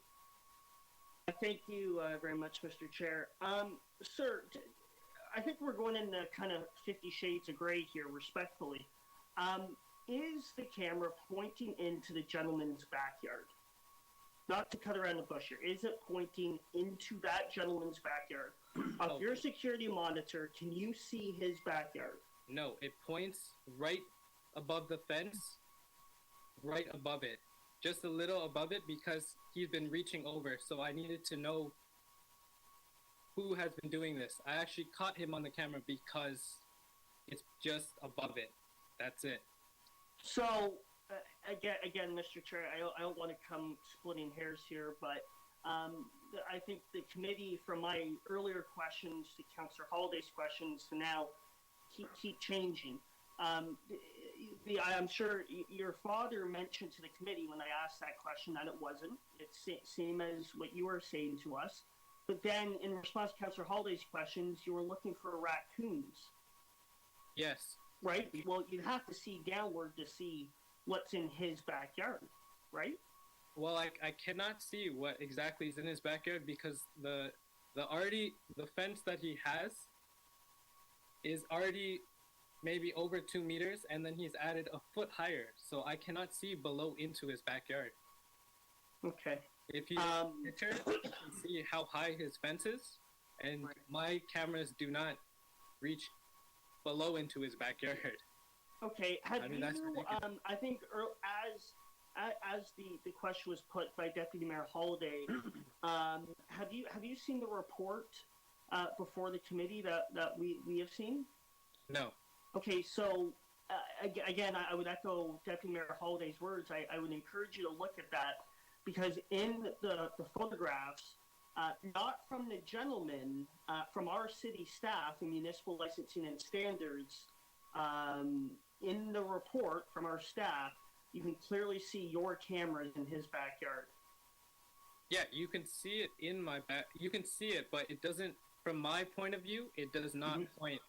Thank you very much, Mr. Chair. Sir, I think we're going in the kind of 50 shades of gray here, respectfully. Is the camera pointing into the gentleman's backyard? Not to cut around the bush here. Is it pointing into that gentleman's backyard? Of your security monitor, can you see his backyard? No, it points right above the fence, right above it. Just a little above it, because he's been reaching over. So I needed to know who has been doing this. I actually caught him on the camera because it's just above it. That's it. So, again, Mr. Chair, I don't want to come splitting hairs here, but I think the committee, from my earlier questions to Councillor Holiday's questions to now, keep changing. I'm sure your father mentioned to the committee when I asked that question that it wasn't. It's same as what you were saying to us. But then, in response to Councillor Holiday's questions, you were looking for raccoons. Yes. Right? Well, you'd have to see downward to see what's in his backyard, right? Well, I cannot see what exactly is in his backyard, because the fence that he has is already maybe over 2 meters, and then he's added a foot higher, so I cannot see below into his backyard. Okay. If you picture, you can see how high his fence is, and my cameras do not reach below into his backyard. Okay. That's ridiculous. I think as the question was put by Deputy Mayor Holiday, have you seen the report before the committee that we have seen? No. Okay, so again, I would echo Deputy Mayor Holiday's words. I would encourage you to look at that, because in the photographs, not from the gentleman, from our city staff and municipal licensing and standards, in the report from our staff, you can clearly see your cameras in his backyard. Yeah, you can see it in my back. You can see it, but it doesn't, from my point of view, it does not point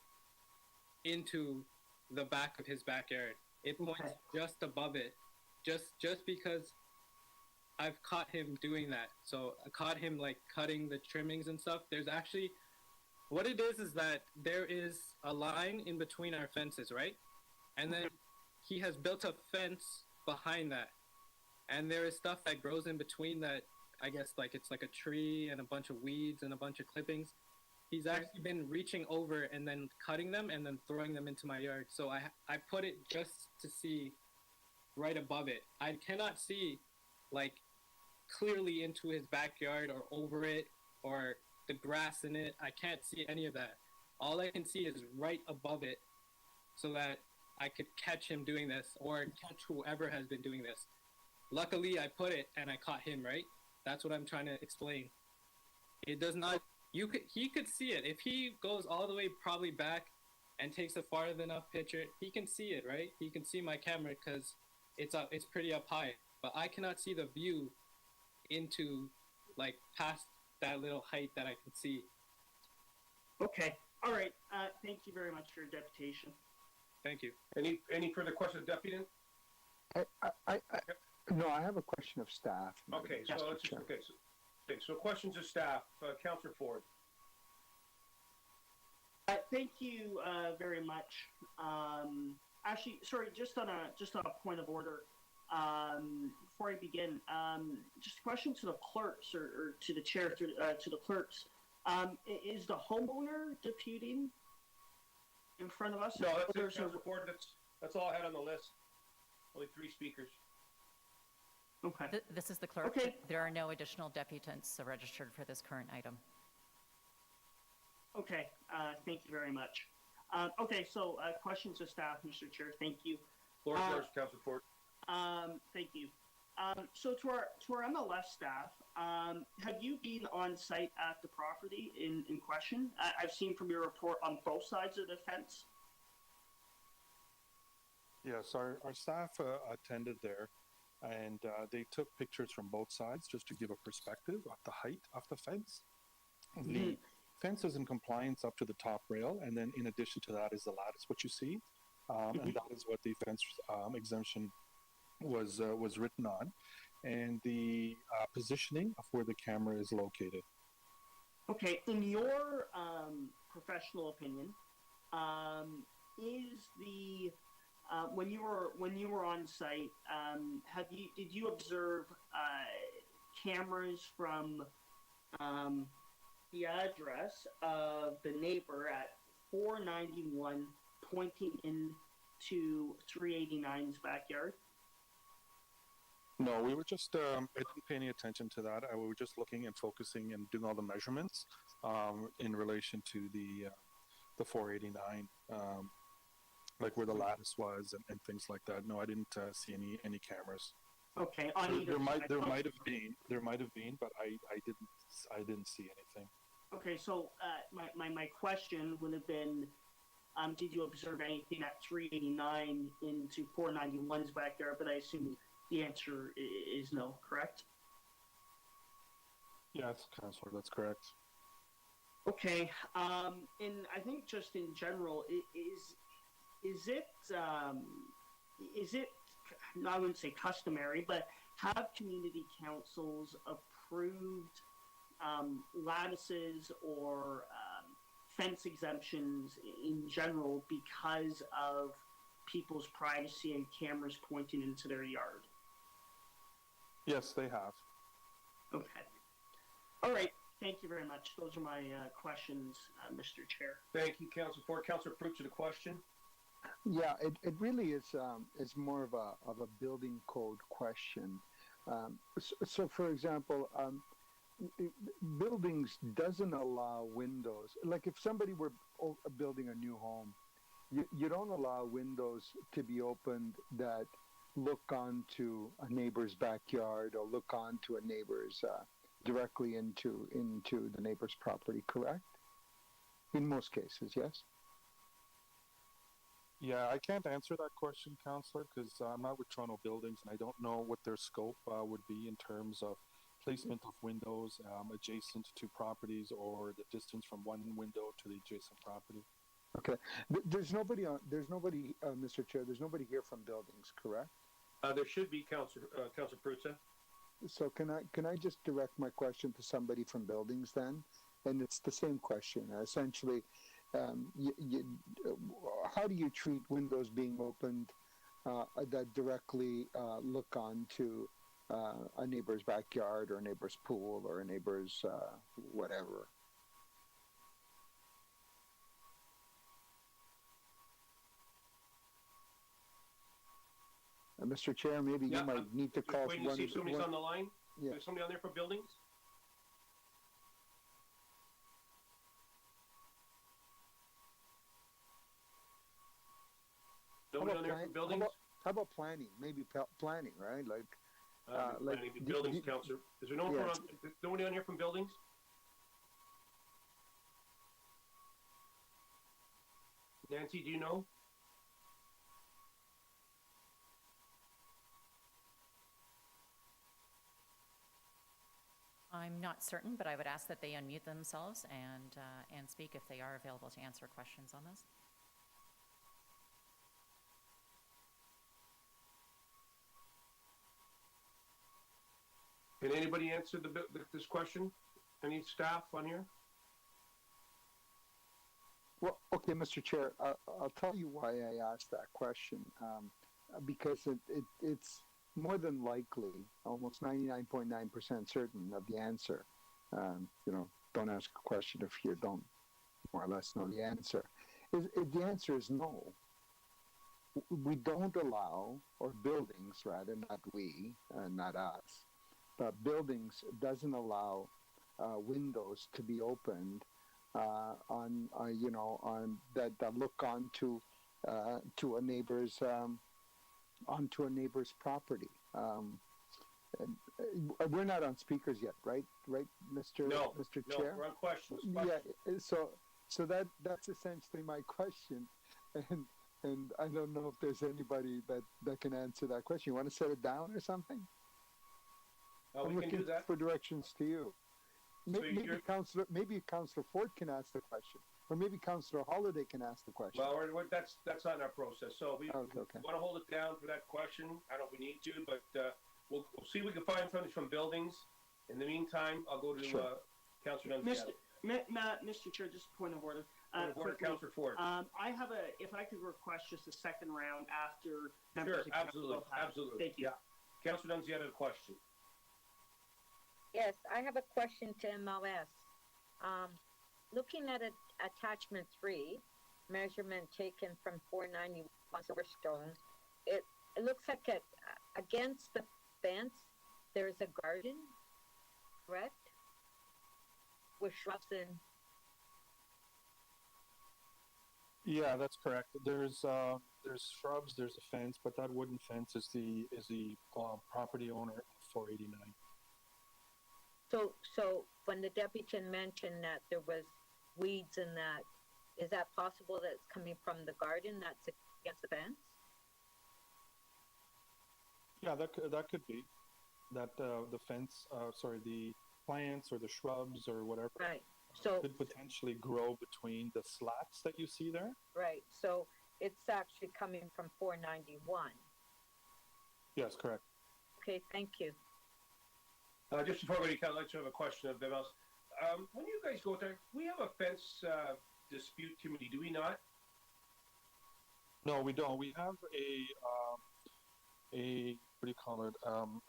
into the back of his backyard. It points just above it, just because I've caught him doing that. So I caught him like cutting the trimmings and stuff. There's actually, what it is that there is a line in between our fences, right? and then he has built a fence behind that, and there is stuff that grows in between that. I guess like it's like a tree and a bunch of weeds and a bunch of clippings. He's actually been reaching over and then cutting them and then throwing them into my yard. So I put it just to see right above it. I cannot see like clearly into his backyard or over it or the grass in it. I can't see any of that. All I can see is right above it, so that I could catch him doing this or catch whoever has been doing this. Luckily, I put it and I caught him, right? That's what I'm trying to explain. It does not. He could see it if he goes all the way probably back and takes a far enough picture. He can see it, right? He can see my camera because it's pretty up high. But I cannot see the view into like past that little height that I can see. Okay. All right. Thank you very much for your deputation. Thank you. Any further questions, Deputy? No, I have a question of staff. Okay, so let's just, so questions of staff. Councillor Ford. Thank you very much. Actually, sorry, just on a point of order. Before I begin, just a question to the clerks or to the chair, to the clerks. Is the homeowner deputing in front of us? No, that's it, Councillor Ford. That's all I had on the list. Only 3 speakers. Okay. This is the clerk. Okay. There are no additional deputants registered for this current item. Okay. Thank you very much. Okay, so questions to staff, Mr. Chair. Thank you. Floor is yours, Councillor Ford. Thank you. So to our MLS staff, have you been on site at the property in question? I've seen from your report on both sides of the fence. Yes, our staff attended there, and they took pictures from both sides just to give a perspective of the height of the fence. Mm-hmm. The fence is in compliance up to the top rail, and then in addition to that is the lattice, what you see, and that is what the fence exemption was written on, and the positioning of where the camera is located. Okay, in your professional opinion, is the when you were on site, did you observe cameras from the address of the neighbor at 491 pointing into 389's backyard? No, we were just, I didn't pay any attention to that. We were just looking and focusing and doing all the measurements in relation to the 489, like where the lattice was and things like that. No, I didn't see any cameras. Okay. There might have been, but I didn't see anything. Okay, so my question would have been, did you observe anything at 389 into 491's backyard? But I assume the answer is no, correct? Yes, Councillor, that's correct. Okay, and I think just in general, is it I wouldn't say customary, but have community councils approved lattices or fence exemptions in general because of people's privacy and cameras pointing into their yard? Yes, they have. Okay. All right. Thank you very much. Those are my questions, Mr. Chair. Thank you, Councillor Ford. Councillor Pritchard, a question? Yeah, it really is more of a building code question. So for example, buildings doesn't allow windows. Like if somebody were building a new home, you don't allow windows to be opened that look onto a neighbor's backyard or look onto a neighbor's directly into the neighbor's property, correct? In most cases, yes? Yeah, I can't answer that question, Councillor, because I'm not with Toronto Buildings, and I don't know what their scope would be in terms of placement of windows adjacent to properties or the distance from one window to the adjacent property. Okay. There's nobody, Mr. Chair, there's nobody here from buildings, correct? There should be, Councillor Pritchard. So can I just direct my question to somebody from buildings then? And it's the same question. Essentially, how do you treat windows being opened that directly look onto a neighbor's backyard or a neighbor's pool or a neighbor's whatever? Mr. Chair, maybe you might need to call waiting to see if somebody's on the line. Yeah. There's somebody on there for buildings? Nobody on there for buildings? How about planning? Maybe planning, right? Like planning, buildings, Councillor. Is there no one nobody on here from buildings? Nancy, do you know? I'm not certain, but I would ask that they unmute themselves and speak if they are available to answer questions on this. Can anybody answer this question? Any staff on here? Well, okay, Mr. Chair, I'll tell you why I asked that question. Because it's more than likely, almost 99.9% certain of the answer. Don't ask a question if you don't more or less know the answer. The answer is no. We don't allow, or buildings rather, not we, not us, but buildings doesn't allow windows to be opened on that look onto a neighbor's property. We're not on speakers yet, right? Right, Mr. No, Mr. no, Chair? we're on questions. Yeah. So that's essentially my question, and I don't know if there's anybody that can answer that question. You want to set it down or something? I'm we can do that. For directions to you. Maybe Councillor Ford can ask the question, or maybe Councillor Holiday can ask the question. Well, that's not in our process. So we okay. want to hold it down for that question. I don't know if we need to, but we'll see if we can find something from buildings. In the meantime, I'll go to Councillor Dundas. Mr. Chair, just a point of order. Councillor Ford. I have if I could request just a second round after. Sure, absolutely. Thank you. Yeah. Councillor Dundas, you had a question. Yes, I have a question to MLS. Looking at attachment 3, measurement taken from 491 Silverstone, it looks like against the fence there's a garden, correct? With shrubs and. Yeah, that's correct. There's shrubs, there's a fence, but that wooden fence is the property owner of 489. So when the deputy mentioned that there was weeds in that, is that possible that it's coming from the garden that's against the fence? Yeah, that could be. That the fence, the plants or the shrubs or whatever, right? So could potentially grow between the slats that you see there. Right. So it's actually coming from 491. Yes, correct. Okay, thank you. Just before we I'd like to have a question of them else. When you guys go there, we have a fence dispute committee, do we not? No, we don't. We have a what do you call it?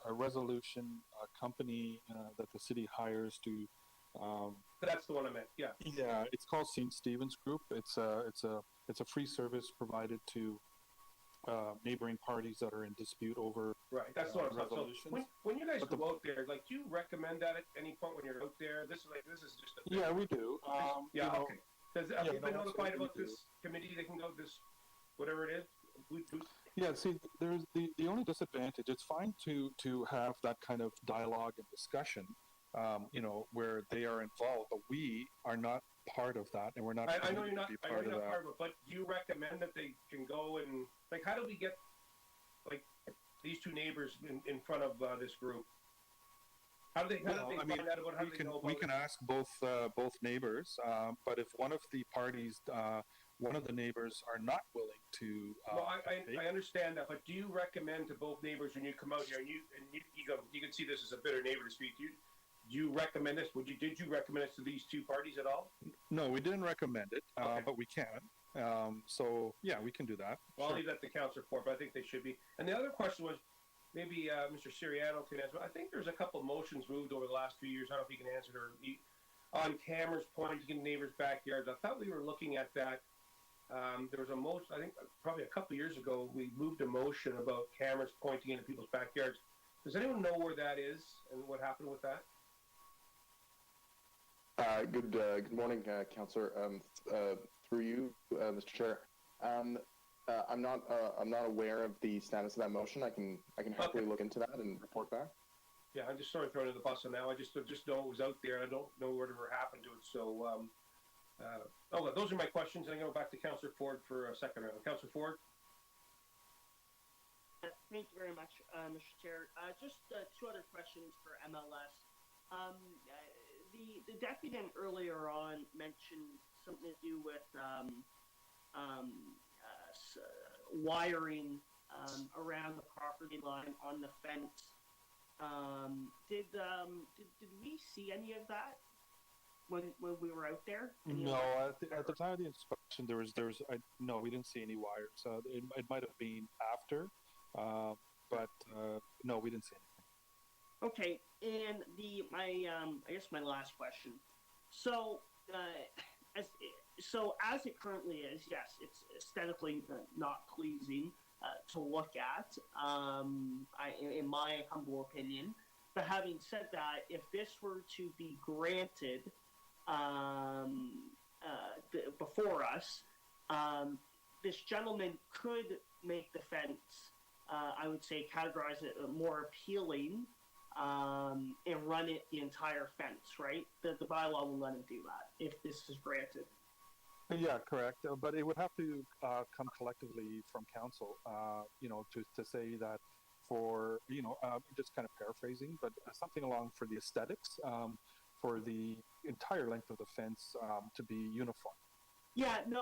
A resolution company that the city hires to. That's the one I meant. Yeah. Yeah, it's called St. Stephen's Group. It's a free service provided to neighboring parties that are in dispute over that's what I'm saying. So when you guys go out there, like, do you recommend that at any point when you're out there? This is just a yeah, we do. Okay. Have you been notified about this committee? They can go this, whatever it is. Yeah. See, there's the only disadvantage. It's fine to have that kind of dialogue and discussion, where they are involved, but we are not part of that, and we're not. I know you're not. I know you're not part of it, but do you recommend that they can go and how do we get these two neighbors in front of this group? How do they find out about how they know about we can ask both neighbors, but if one of the parties, one of the neighbors are not willing to. Well, I understand that, but do you recommend to both neighbors when you come out here and you can see this as a bitter neighbor dispute? Do you recommend this? Did you recommend this to these two parties at all? No, we didn't recommend it, Okay. but we can. So yeah, we can do that. Well, I'll Sure. leave that to Councillor Ford, but I think they should be. And the other question was, maybe Mr. Siriano can answer. I think there's a couple motions moved over the last few years. I don't know if you can answer it or on cameras pointing in neighbors' backyards. I thought we were looking at that. There was a motion, I think probably a couple of years ago, we moved a motion about cameras pointing into people's backyards. Does anyone know where that is and what happened with that? Good morning, Councillor. Through you, Mr. Chair. I'm not aware of the status of that motion. I can happily look into that and report back. Yeah, I'm just sort of throwing in the bus on now. I just know it was out there, and I don't know whatever happened to it. So, those are my questions. And I'm going to go back to Councillor Ford for a second round. Councillor Ford? Thank you very much, Mr. Chair. Just two other questions for MLS. The deputant earlier on mentioned something to do with wiring around the property line on the fence. Did we see any of that when we were out there? No, at the time of the inspection, no, we didn't see any wires. It might have been after, but no, we didn't see anything. Okay, and I guess my last question. So, as it currently is, yes, it's aesthetically not pleasing to look at, in my humble opinion. But having said that, if this were to be granted before us, this gentleman could make the fence, I would say, categorize it more appealing, and run it the entire fence, right? The bylaw will let him do that if this is granted. Yeah, correct. But it would have to come collectively from council, to say that for, just kind of paraphrasing, but something along for the aesthetics, for the entire length of the fence to be uniform. Yeah, no,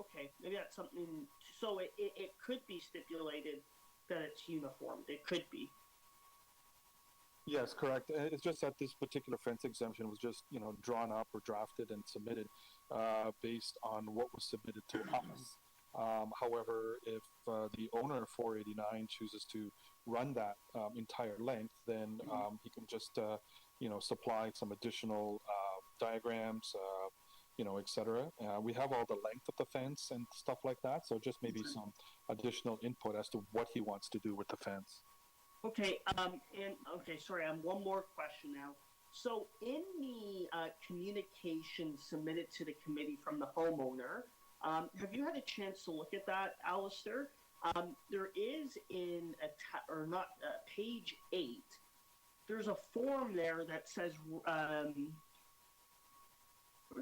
okay, maybe that's something, so it could be stipulated that it's uniform. It could be. Yes, correct. It's just that this particular fence exemption was just, drawn up or drafted and submitted based on what was submitted to us. However, if the owner of 489 chooses to run that entire length, then he can just, supply some additional diagrams, etc. We have all the length of the fence and stuff like that, so just maybe some additional input as to what he wants to do with the fence. Okay, sorry, I have one more question now. So in the communication submitted to the committee from the homeowner, have you had a chance to look at that, Alistair? There is page 8, there's a form there that says, what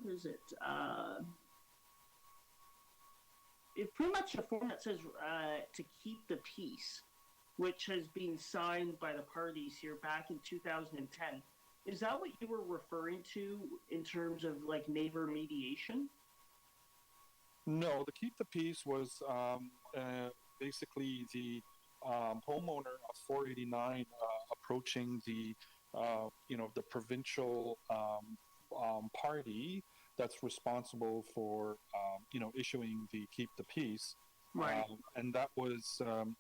is it? It's pretty much a form that says to keep the peace, which has been signed by the parties here back in 2010. Is that what you were referring to in terms of like neighbor mediation? No, the keep the peace was basically the homeowner of 489 approaching the the provincial party that's responsible for issuing the keep the peace. Right. And that was, and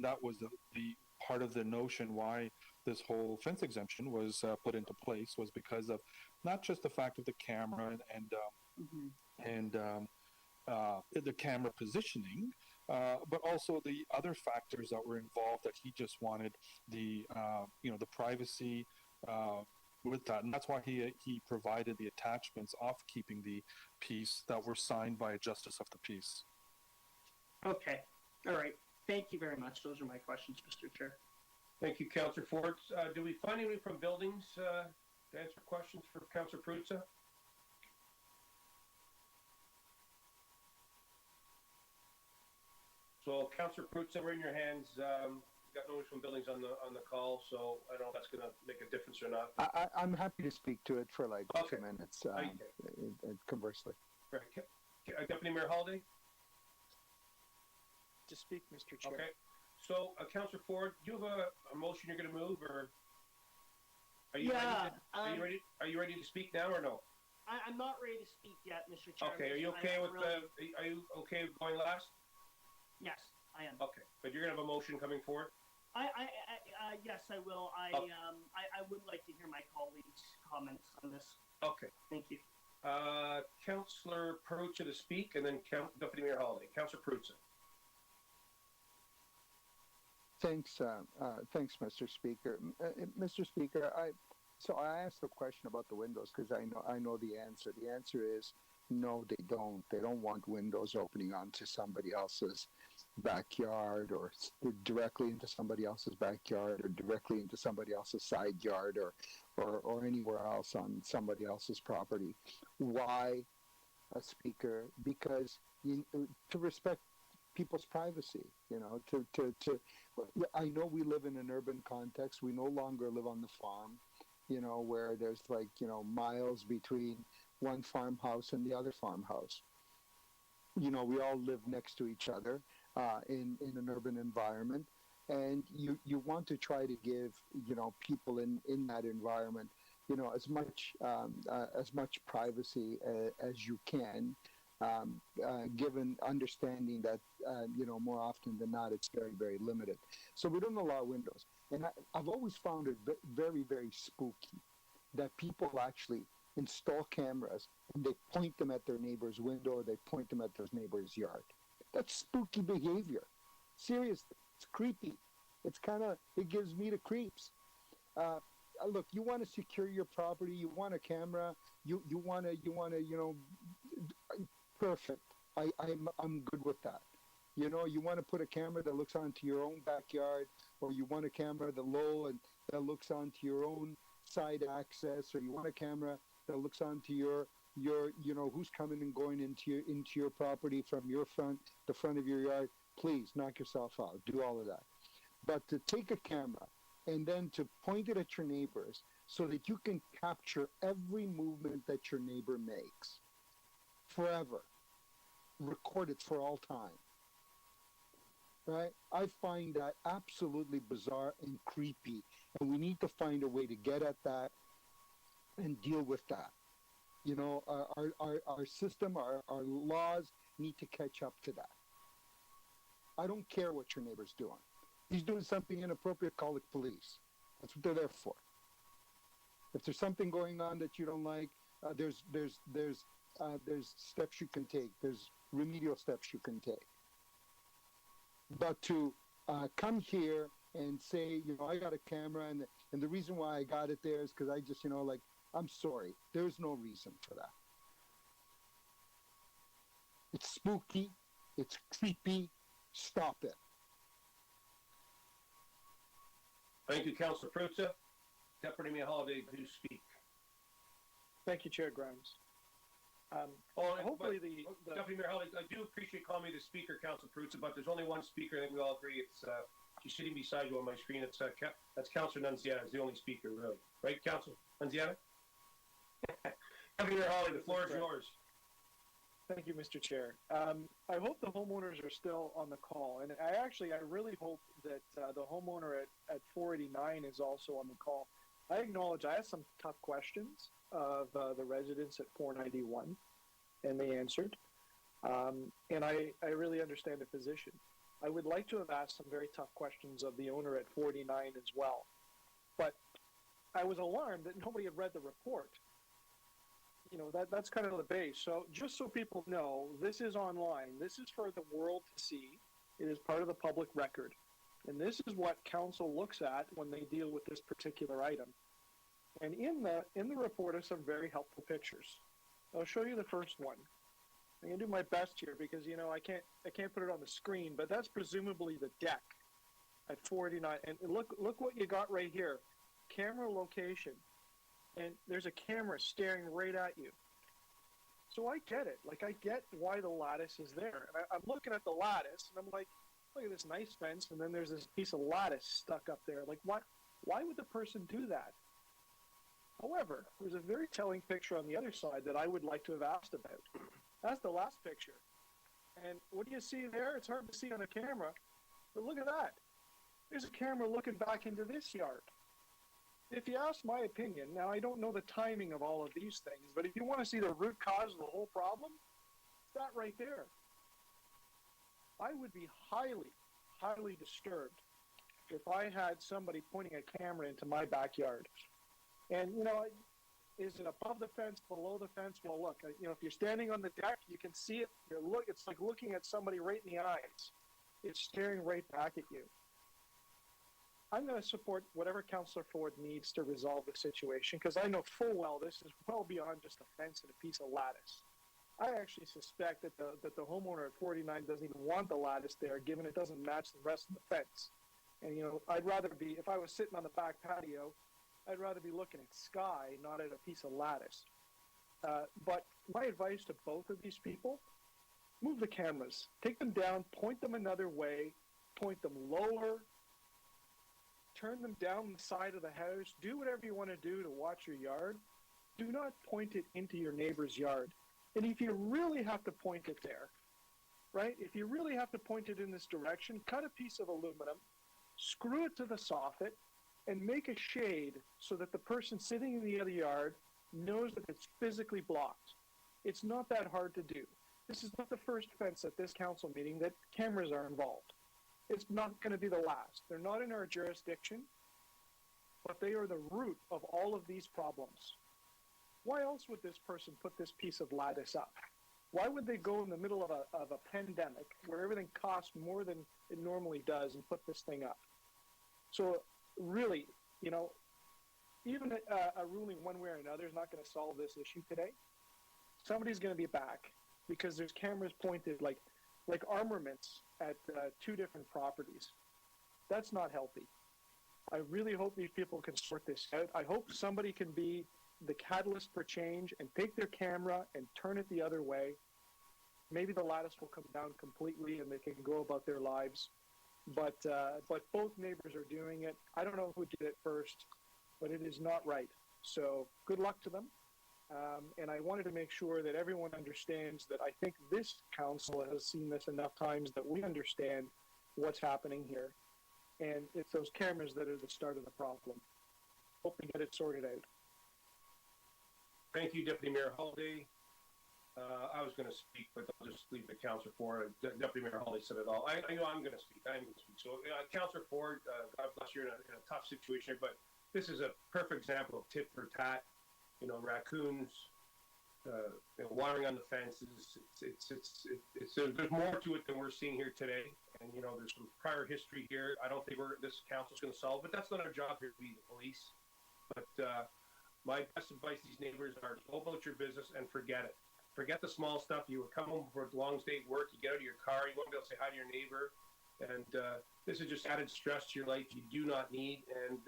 that was the part of the notion why this whole fence exemption was put into place, was because of not just the fact of the camera and the camera positioning, but also the other factors that were involved that he just wanted the privacy with that, and that's why he provided the attachments of keeping the peace that were signed by a justice of the peace. Okay. All right. Thank you very much. Those are my questions, Mr. Chair. Thank you, Councillor Ford. Do we find anyone from buildings to answer questions for Councillor Pruzza? So, Councillor Pruzza, we're in your hands. Got no one from buildings on the call, so I don't know if that's going to make a difference or not. I'm happy to speak to it for like 2 minutes, conversely. Right. Deputy Mayor Holiday? To speak, Mr. Chair. Okay. So, Councillor Ford, do you have a motion you're going to move, or? Are you Yeah, ready? Are you ready to speak now or no? I'm not ready to speak yet, Mr. Chairman. Okay. Are you okay with Are you okay with going last? Yes, I am. Okay, but you're gonna have a motion coming forward. Yes, I will. I would like to hear my colleagues' comments on this. Okay. Thank you. Councillor Pritchard to speak, and then Deputy Mayor Holiday. Councillor Pritchard. Thanks, Mr. Speaker. Mr. Speaker, so I asked the question about the windows because I know the answer. The answer is no, they don't. They don't want windows opening onto somebody else's backyard or directly into somebody else's backyard or directly into somebody else's side yard or anywhere else on somebody else's property. Why, Speaker? Because to respect people's privacy, I know we live in an urban context. We no longer live on the farm, where there's miles between one farmhouse and the other farmhouse. We all live next to each other in an urban environment, and you want to try to give people in that environment as much privacy as you can, given understanding that more often than not it's very, very limited. So we don't allow windows, and I've always found it very, very spooky that people actually install cameras and they point them at their neighbor's window or they point them at their neighbor's yard. That's spooky behavior. Seriously, it's creepy. It gives me the creeps. Look, you want to secure your property, you want a camera, you want to, perfect. I'm good with that. You want to put a camera that looks onto your own backyard, or you want a camera that looks onto your own side access, or you want a camera that looks onto your who's coming and going into your property from the front of your yard. Please knock yourself out. Do all of that. But to take a camera and then to point it at your neighbors so that you can capture every movement that your neighbor makes forever, record it for all time. Right? I find that absolutely bizarre and creepy, and we need to find a way to get at that and deal with that. Our system, our laws need to catch up to that. I don't care what your neighbor's doing. If he's doing something inappropriate, call the police. That's what they're there for. If there's something going on that you don't like, there's steps you can take. There's remedial steps you can take. But to come here and say, I got a camera and the reason why I got it there is because I just, I'm sorry. There's no reason for that. It's spooky. It's creepy. Stop it. Thank you, Councillor Pritchard. Deputy Mayor Holiday to speak. Thank you, Chair Grimes. Hopefully Deputy Mayor Holiday, I do appreciate calling me the speaker, Councillor Pritchard, but there's only one speaker. I think we all agree. It's she's sitting beside you on my screen. It's that's Councillor Nunziata. Is the only speaker, really, right, Councillor Nunziata? Deputy Mayor Holiday, the floor is yours. Thank you, Mr. Chair. I hope the homeowners are still on the call, and I really hope that the homeowner at 489 is also on the call. I acknowledge I asked some tough questions of the residents at 491, and they answered. And I really understand the position. I would like to have asked some very tough questions of the owner at 489 as well. But I was alarmed that nobody had read the report. That's kind of the base. So just so people know, this is online. This is for the world to see. It is part of the public record. And this is what council looks at when they deal with this particular item. And in the report are some very helpful pictures. I'll show you the first one. I'm gonna do my best here because I can't put it on the screen, but that's presumably the deck at 489. And look what you got right here. Camera location. And there's a camera staring right at you. So I get it. I get why the lattice is there. And I'm looking at the lattice, and I'm like, look at this nice fence, and then there's this piece of lattice stuck up there. Why would the person do that? However, there's a very telling picture on the other side that I would like to have asked about. That's the last picture. And what do you see there? It's hard to see on a camera, but look at that. There's a camera looking back into this yard. if you ask my opinion, now I don't know the timing of all of these things, but if you want to see the root cause of the whole problem, it's that right there. I would be highly, highly disturbed if I had somebody pointing a camera into my backyard. And, you know, is it above the fence, below the fence? Well, look, you know, if you're standing on the deck, you can see it. It's like looking at somebody right in the eyes. It's staring right back at you. I'm going to support whatever Councillor Ford needs to resolve the situation, because I know full well this is well beyond just a fence and a piece of lattice. I actually suspect that the homeowner at 49 doesn't even want the lattice there, given it doesn't match the rest of the fence. And, you know, I'd rather be, if I was sitting on the back patio, I'd rather be looking at sky, not at a piece of lattice. But my advice to both of these people, move the cameras, take them down, point them another way, point them lower, turn them down the side of the house, do whatever you want to do to watch your yard. Do not point it into your neighbor's yard. And if you really have to point it there, right, if you really have to point it in this direction, cut a piece of aluminum, screw it to the soffit, and make a shade so that the person sitting in the other yard knows that it's physically blocked. It's not that hard to do. This is not the first fence at this council meeting that cameras are involved. It's not going to be the last. They're not in our jurisdiction, but they are the root of all of these problems. Why else would this person put this piece of lattice up? Why would they go in the middle of a pandemic where everything costs more than it normally does and put this thing up? So really, you know, even a ruling one way or another is not going to solve this issue today. Somebody's going to be back because there's cameras pointed like armaments at two different properties. That's not healthy. I really hope these people can sort this out. I hope somebody can be the catalyst for change and take their camera and turn it the other way. Maybe the lattice will come down completely and they can go about their lives. But both neighbors are doing it. I don't know who did it first, but it is not right. So good luck to them. And I wanted to make sure that everyone understands that I think this council has seen this enough times that we understand what's happening here. And it's those cameras that are the start of the problem. Hope we get it sorted out. Thank you, Deputy Mayor Holiday. I was going to speak, but I'll just leave the Councillor Ford. Deputy Mayor Holiday said it all. I know I'm going to speak. I'm going to speak. So, Councillor Ford, God bless you, in a tough situation here, but this is a perfect example of tit for tat. You know, raccoons, watering on the fences. There's more to it than we're seeing here today. And, you know, there's some prior history here. I don't think this council's going to solve, but that's not our job here to be the police. But my best advice to these neighbors are go about your business and forget it. Forget the small stuff. You would come home for a long day at work, you get out of your car, you want to be able to say hi to your neighbor. And this is just added stress to your life you do not need. And,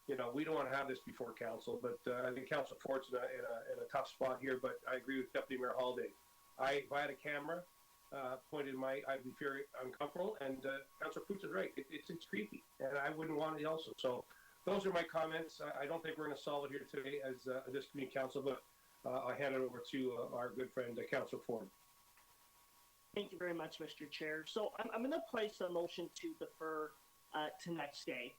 you know, we don't want to have this before council, but I think Councillor Ford's in a tough spot here, but I agree with Deputy Mayor Holiday. If I had a camera pointed in I'd be very uncomfortable, and Councillor Poots is right. It's creepy, and I wouldn't want it also. So those are my comments. I don't think we're going to solve it here today as this community council, but I'll hand it over to our good friend, Councillor Ford. Thank you very much, Mr. Chair. So I'm going to place a motion to defer to next day.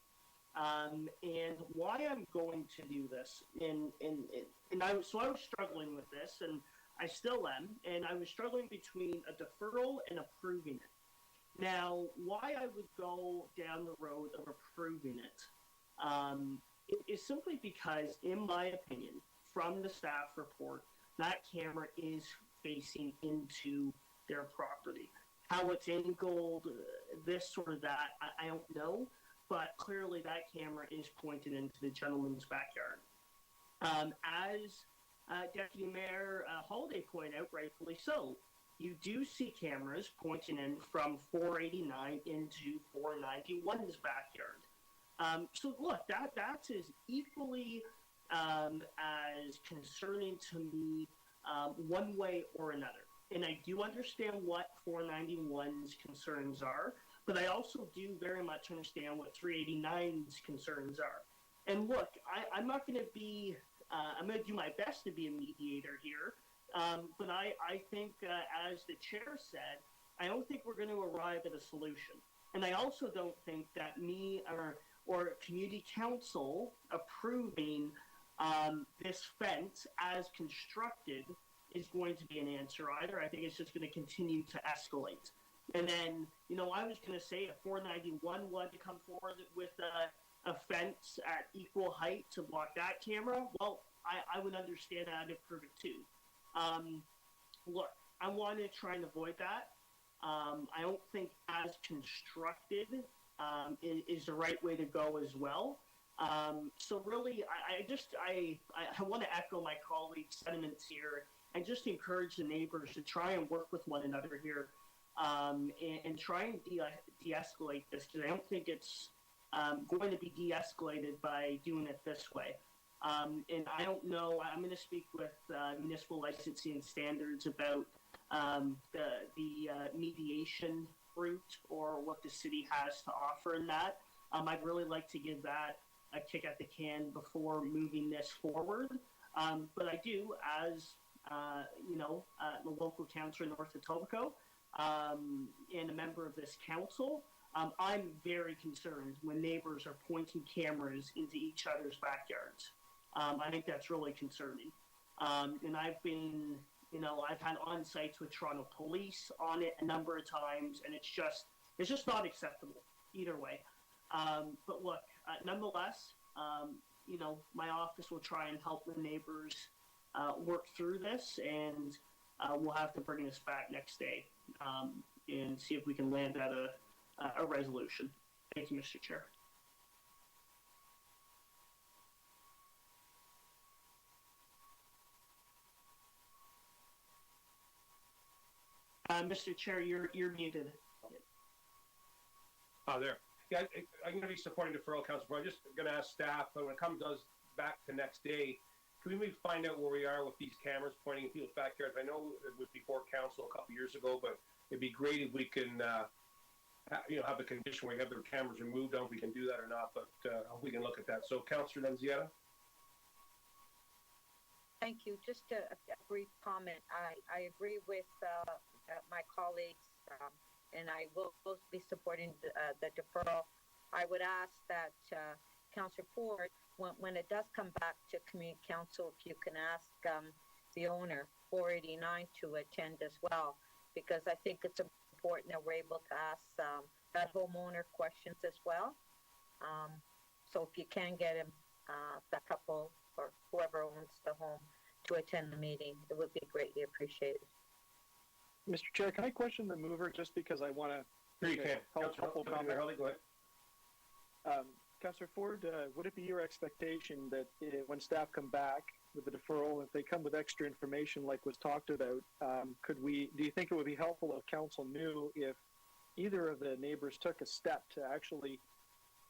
And why I'm going to do this, I was struggling with this, and I still am, and I was struggling between a deferral and approving it. Now, why I would go down the road of approving it is simply because, in my opinion, from the staff report, that camera is facing into their property. How it's angled, this or that, I don't know. But clearly that camera is pointed into the gentleman's backyard. As Deputy Mayor Holiday pointed out, rightfully so, you do see cameras pointing in from 489 into 491's backyard. So look, that's as equally as concerning to me one way or another. And I do understand what 491's concerns are, but I also do very much understand what 389's concerns are. And look, I'm not going to be, I'm going to do my best to be a mediator here, but I think, as the chair said, I don't think we're going to arrive at a solution. And I also don't think that me or community council approving this fence as constructed is going to be an answer either. I think it's just going to continue to escalate. And then, I was going to say if 491 wanted to come forward with a fence at equal height to block that camera, well, I would understand that and approve it too. Look, I want to try and avoid that. I don't think as constructed is the right way to go as well. So really, I want to echo my colleagues' sentiments here and just encourage the neighbors to try and work with one another here and try and de-escalate this, because I don't think it's going to be de-escalated by doing it this way. And I don't know, I'm going to speak with municipal licensing and standards about the mediation route or what the city has to offer in that. I'd really like to give that a kick at the can before moving this forward. But I do, as the local councillor in North Etobicoke and a member of this council, I'm very concerned when neighbors are pointing cameras into each other's backyards. I think that's really concerning. And I've been, I've had on-sites with Toronto Police on it a number of times, and it's just not acceptable either way. But look, nonetheless, my office will try and help the neighbors work through this, and we'll have to bring this back next day and see if we can land at a resolution. Thank you, Mr. Chair. Mr. Chair, you're muted. Oh, there. Yeah, I'm going to be supporting deferral, Council. I'm just going to ask staff, when it comes back the next day, can we maybe find out where we are with these cameras pointing in people's backyards? I know it was before council a couple years ago, but it'd be great if we can, have a condition where we have their cameras removed. I don't know if we can do that or not, but we can look at that. So, Councillor Nunziata? Thank you. Just a brief comment. I agree with my colleagues, and I will both be supporting the deferral. I would ask that Councillor Ford, when it does come back to Community Council, if you can ask the owner, 489, to attend as well, because I think it's important that we're able to ask that homeowner questions as well. So if you can get him, the couple or whoever owns the home, to attend the meeting, it would be greatly appreciated. Mr. Chair, can I question the mover just because I want to helpful comment? Go ahead. Councillor Ford, would it be your expectation that when staff come back with the deferral, if they come with extra information like was talked about, do you think it would be helpful if council knew if either of the neighbors took a step to actually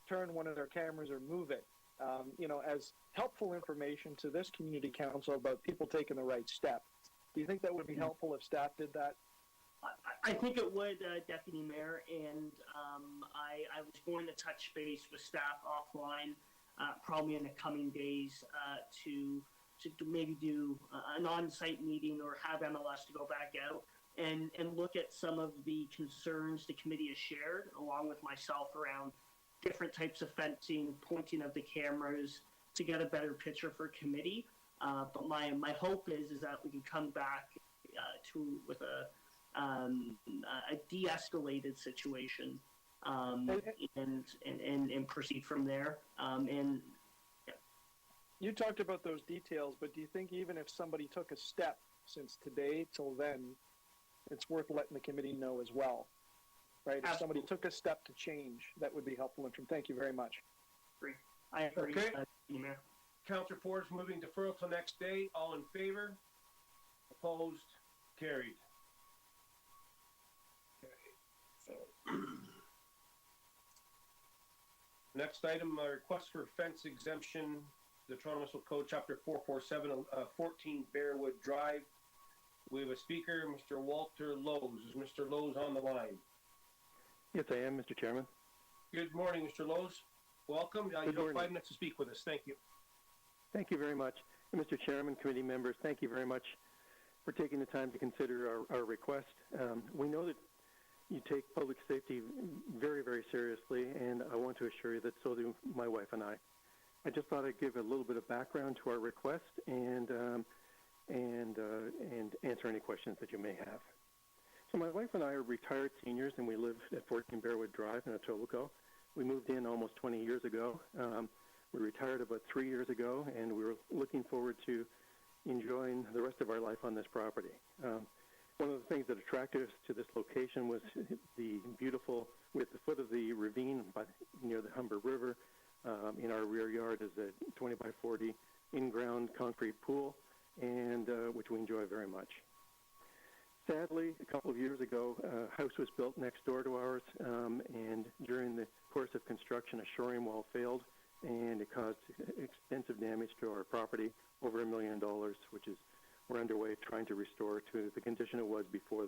turn one of their cameras or move it, as helpful information to this community council about people taking the right step? Do you think that would be helpful if staff did that? I think it would, Deputy Mayor, and I was going to touch base with staff offline, probably in the coming days, to maybe do an on-site meeting or have MLS to go back out and look at some of the concerns the committee has shared, along with myself, around different types of fencing, pointing of the cameras, to get a better picture for committee. But my hope is that we can come back with a de-escalated situation and proceed from there. You talked about those details, but do you think even if somebody took a step since today till then, it's worth letting the committee know as well, right? If somebody took a step to change, that would be helpful. Thank you very much. I agree. Okay. Councillor Ford is moving deferral till next day. All in favor? Opposed? Carried. Next item, a request for fence exemption, the Toronto Municipal Code, Chapter 447, 14 Bearwood Drive. We have a speaker, Mr. Walter Lowe's. Is Mr. Lowe's on the line? Yes, I am, Mr. Chairman. Good morning, Mr. Lowe's. Welcome. You have 5 minutes to speak with us. Thank you. Thank you very much. Mr. Chairman, committee members, thank you very much for taking the time to consider our request. We know that you take public safety very, very seriously, and I want to assure you that so do my wife and I. I just thought I'd give a little bit of background to our request and answer any questions that you may have. So my wife and I are retired seniors, and we live at 14 Bearwood Drive in Etobicoke. We moved in almost 20 years ago. We retired about 3 years ago, and we were looking forward to enjoying the rest of our life on this property. One of the things that attracted us to this location was the beautiful, we're at the foot of the ravine near the Humber River. In our rear yard is a 20 by 40 in-ground concrete pool, and which we enjoy very much. Sadly, a couple of years ago, a house was built next door to ours, and during the course of construction, a shoring wall failed, and it caused extensive damage to our property, over $1 million, which is we're underway trying to restore to the condition it was before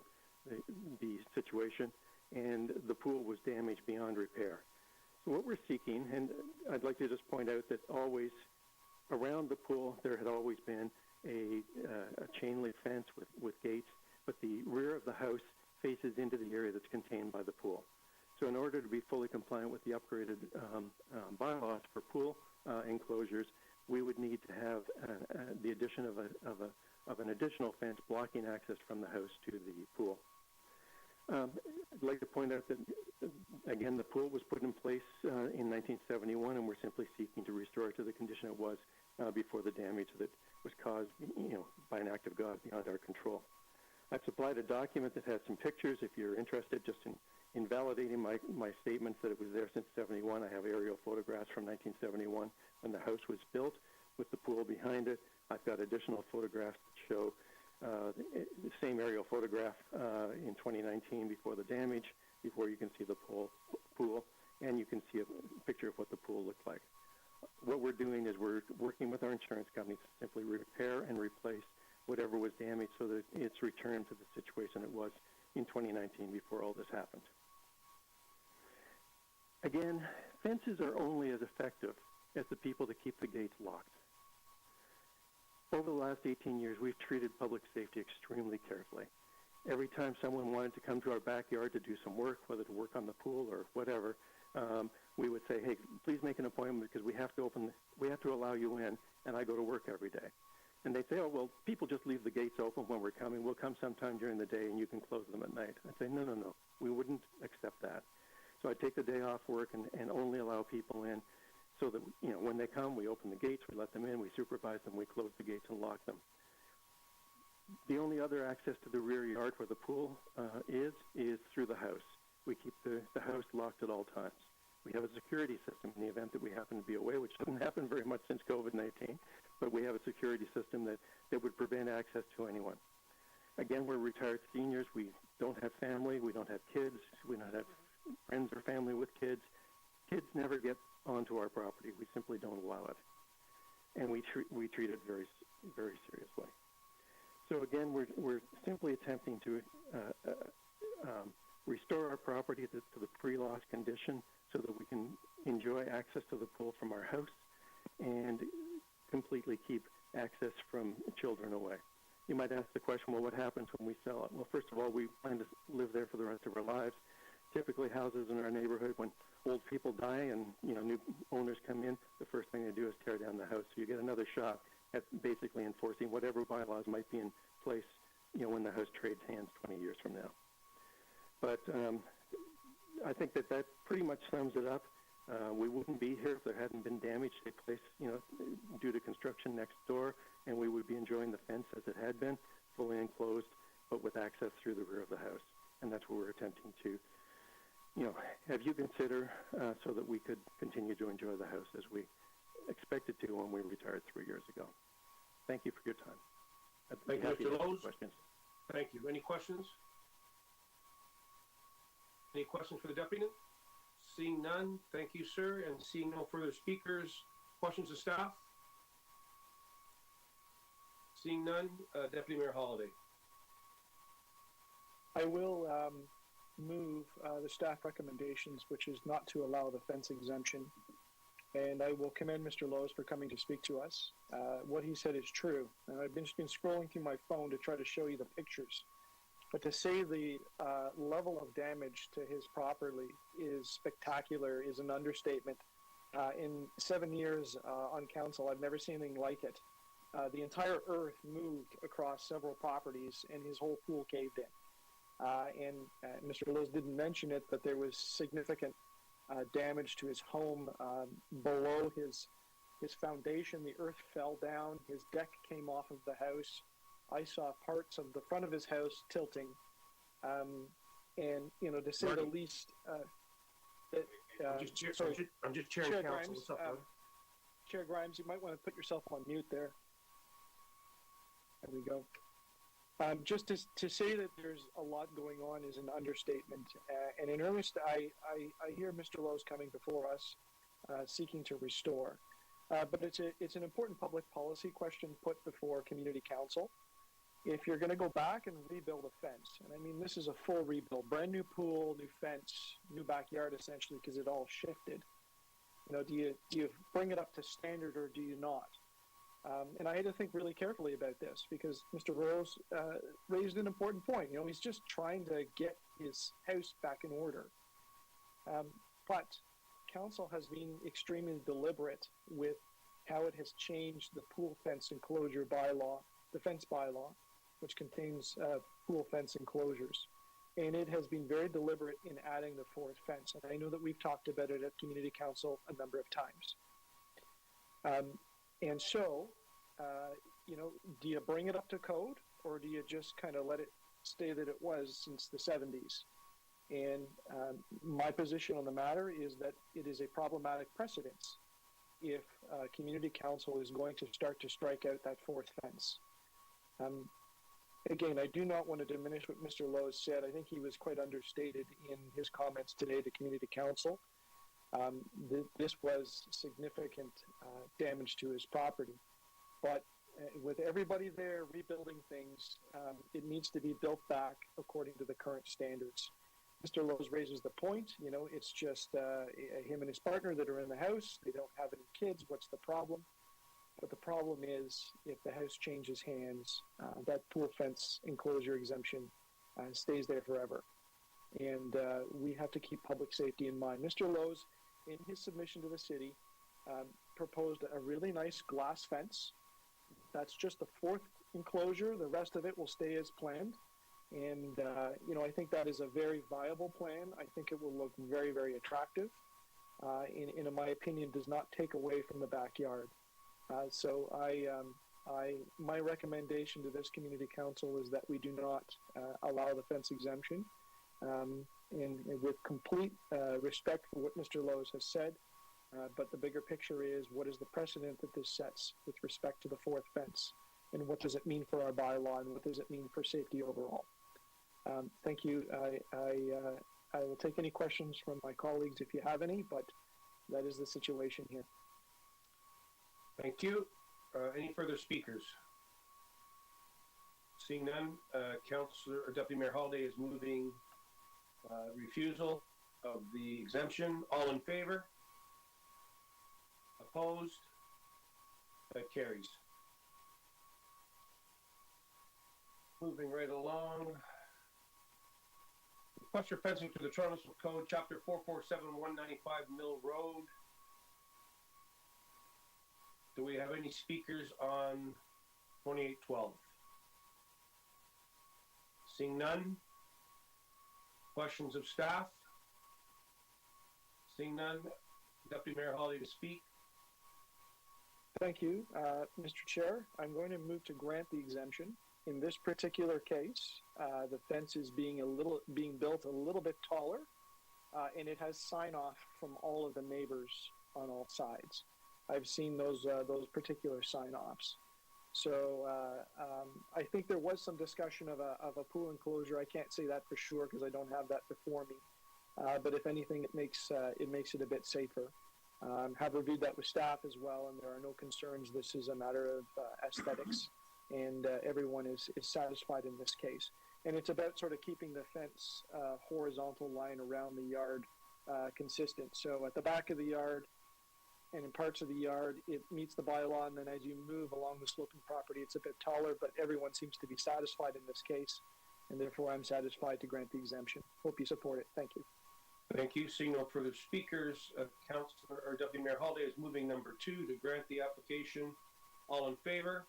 the situation, and the pool was damaged beyond repair. So what we're seeking, and I'd like to just point out that always around the pool there had always been a chain link fence with gates, but the rear of the house faces into the area that's contained by the pool. So in order to be fully compliant with the upgraded bylaws for pool enclosures, we would need to have the addition of an additional fence blocking access from the house to the pool. I'd like to point out that, again, the pool was put in place in 1971, and we're simply seeking to restore it to the condition it was before the damage that was caused, by an act of God beyond our control. I've supplied a document that has some pictures if you're interested, just in validating my statements that it was there since 71. I have aerial photographs from 1971 when the house was built with the pool behind it. I've got additional photographs that show the same aerial photograph in 2019 before the damage, before you can see the pool, and you can see a picture of what the pool looked like. What we're doing is we're working with our insurance company to simply repair and replace whatever was damaged so that it's returned to the situation it was in 2019 before all this happened. Again, fences are only as effective as the people that keep the gates locked. Over the last 18 years, we've treated public safety extremely carefully. Every time someone wanted to come to our backyard to do some work, whether to work on the pool or whatever, we would say, hey, please make an appointment because we have to allow you in, and I go to work every day. And they'd say, oh, well, people just leave the gates open when we're coming. We'll come sometime during the day and you can close them at night. I'd say, no, we wouldn't accept that. So I'd take the day off work and only allow people in so that, when they come, we open the gates, we let them in, we supervise them, we close the gates and lock them. The only other access to the rear yard where the pool is through the house. We keep the house locked at all times. We have a security system in the event that we happen to be away, which doesn't happen very much since COVID-19, but we have a security system that would prevent access to anyone. Again, we're retired seniors. We don't have family. We don't have kids. We don't have friends or family with kids. Kids never get onto our property. We simply don't allow it. And we treat it very, very seriously. So again, we're simply attempting to restore our property to the pre-loss condition so that we can enjoy access to the pool from our house and completely keep access from children away. You might ask the question, well, what happens when we sell it? Well, first of all, we plan to live there for the rest of our lives. Typically, houses in our neighborhood, when old people die and new owners come in, the first thing they do is tear down the house. So you get another shot at basically enforcing whatever bylaws might be in place, when the house trades hands 20 years from now. But I think that pretty much sums it up. We wouldn't be here if there hadn't been damage take place, due to construction next door, and we would be enjoying the fence as it had been, fully enclosed, but with access through the rear of the house. And that's what we're attempting to, have you consider so that we could continue to enjoy the house as we expected to when we retired 3 years ago. Thank you for your time. Thank you, Mr. Lowe's. Thank you. Any questions? Any questions for the deputy? Seeing none, thank you, sir. And seeing no further speakers, questions of staff? Seeing none, Deputy Mayor Holliday. I will move the staff recommendations, which is not to allow the fence exemption. And I will commend Mr. Lowe's for coming to speak to us. What he said is true. And I've been scrolling through my phone to try to show you the pictures But to say the level of damage to his property is spectacular is an understatement. In 7 years on council, I've never seen anything like it. The entire earth moved across several properties, and his whole pool caved in. And Mr. Lowe's didn't mention it, but there was significant damage to his home below his foundation. The earth fell down. His deck came off of the house. I saw parts of the front of his house tilting. And, you know, to say Marty. the least, I'm just chairing Chair council. Grimes, What's up, bud? Chair Grimes, you might want to put yourself on mute there. There we go. Just to say that there's a lot going on is an understatement. And in earnest, I hear Mr. Lowe's coming before us, seeking to restore. But it's an important public policy question put before community council. If you're going to go back and rebuild a fence, and I mean this is a full rebuild, brand new pool, new fence, new backyard essentially because it all shifted. You know, do you bring it up to standard or do you not? And I had to think really carefully about this because Mr. Rose raised an important point. You know, he's just trying to get his house back in order. But council has been extremely deliberate with how it has changed the pool fence enclosure bylaw, the fence bylaw, which contains pool fence enclosures. And it has been very deliberate in adding the fourth fence. And I know that we've talked about it at community council a number of times. And so, you know, do you bring it up to code or do you just kind of let it stay that it was since the 70s? And my position on the matter is that it is a problematic precedence if community council is going to start to strike out that fourth fence. Again, I do not want to diminish what Mr. Lowe said. I think he was quite understated in his comments today to community council. This was significant damage to his property. But with everybody there rebuilding things, it needs to be built back according to the current standards. Mr. Lowe raises the point, you know, it's just him and his partner that are in the house. They don't have any kids. What's the problem? But the problem is if the house changes hands, that pool fence enclosure exemption stays there forever. And we have to keep public safety in mind. Mr. Lowe's, in his submission to the city, proposed a really nice glass fence. That's just the fourth enclosure. The rest of it will stay as planned. And, you know, I think that is a very viable plan. I think it will look very, very attractive. In my opinion, does not take away from the backyard. So my recommendation to this community council is that we do not allow the fence exemption. And with complete respect for what Mr. Lowe has said, but the bigger picture is what is the precedent that this sets with respect to the fourth fence, and what does it mean for our bylaw, and what does it mean for safety overall? Thank you. I will take any questions from my colleagues if you have any, but that is the situation here. Thank you. Any further speakers? Seeing none, Councillor or Deputy Mayor Holiday is moving refusal of the exemption. All in favor? Opposed? That carries. Moving right along. Request for fencing to the Toronto Municipal Code, Chapter 447, 195 Mill Road. Do we have any speakers on 2812? Seeing none. Questions of staff? Seeing none. Deputy Mayor Holiday to speak. Thank you, Mr. Chair. I'm going to move to grant the exemption. In this particular case, the fence is being built a little bit taller, and it has sign off from all of the neighbors on all sides. I've seen those particular sign offs. So I think there was some discussion of a pool enclosure. I can't say that for sure because I don't have that before me. But if anything, it makes it a bit safer. Have reviewed that with staff as well, and there are no concerns. This is a matter of aesthetics, and everyone is satisfied in this case. And it's about sort of keeping the fence horizontal line around the yard consistent. So at the back of the yard and in parts of the yard, it meets the bylaw, and then as you move along the sloping property, it's a bit taller, but everyone seems to be satisfied in this case. and therefore I'm satisfied to grant the exemption. Hope you support it. Thank you. Thank you. Seeing no further speakers, Councillor or Deputy Mayor Holiday is moving number 2 to grant the application. All in favor?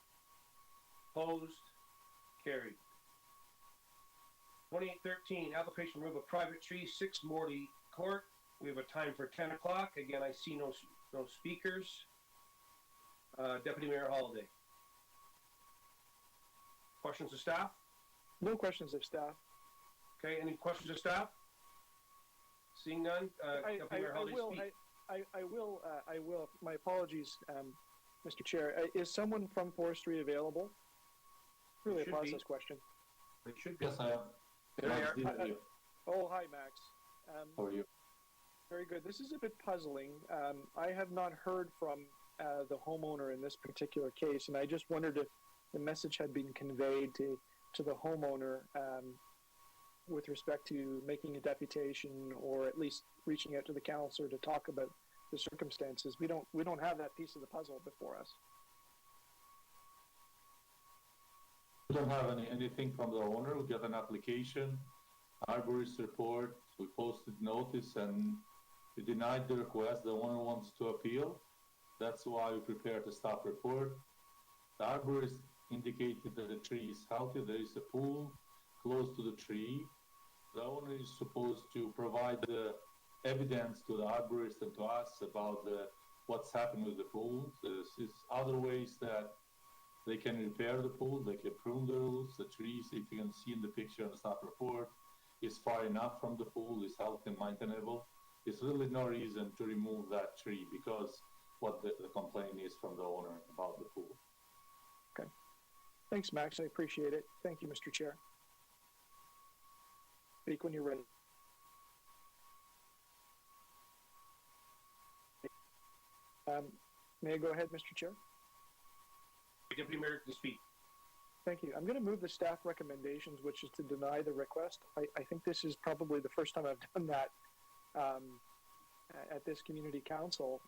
Opposed? Carried. 2813, application remove a private tree, 6 Morley Court. We have a time for 10 o'clock. Again, I see no speakers. Deputy Mayor Holiday. Questions of staff? No questions of staff. Okay, any questions of staff? Seeing none, Deputy Mayor Holiday, speak. I will. My apologies, Mr. Chair. Is someone from Forestry available? Really a process question. It should be. Yes, I am. There you are. Oh, hi, Max. How are you? Very good. This is a bit puzzling. I have not heard from the homeowner in this particular case, and I just wondered if the message had been conveyed to the homeowner with respect to making a deputation or at least reaching out to the councillor to talk about the circumstances. We don't have that piece of the puzzle before us. We don't have anything from the owner. We got an application, arborist report, we posted notice, and we denied the request. The owner wants to appeal. That's why we prepared the staff report. The arborist indicated that the tree is healthy. There is a pool close to the tree. The owner is supposed to provide the evidence to the arborist and to us about what's happened with the pool. There's other ways that they can repair the pool. They can prune the roots. The trees, if you can see in the picture in the staff report, is far enough from the pool, is healthy and maintainable. There's really no reason to remove that tree because what the complaint is from the owner about the pool. Okay. Thanks, Max. I appreciate it. Thank you, Mr. Chair. Speak when you're ready. May I go ahead, Mr. Chair? Deputy Mayor to speak. Thank you. I'm going to move the staff recommendations, which is to deny the request. I think this is probably the first time I've done that at this community council,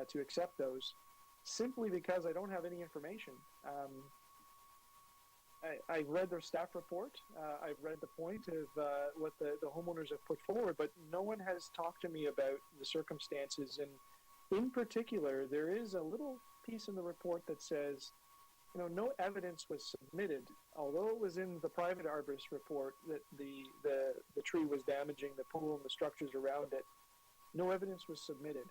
to accept those, simply because I don't have any information. I read their staff report. I've read the point of what the homeowners have put forward, but no one has talked to me about the circumstances. And in particular, there is a little piece in the report that says, no evidence was submitted, although it was in the private arborist report that the tree was damaging the pool and the structures around it. No evidence was submitted.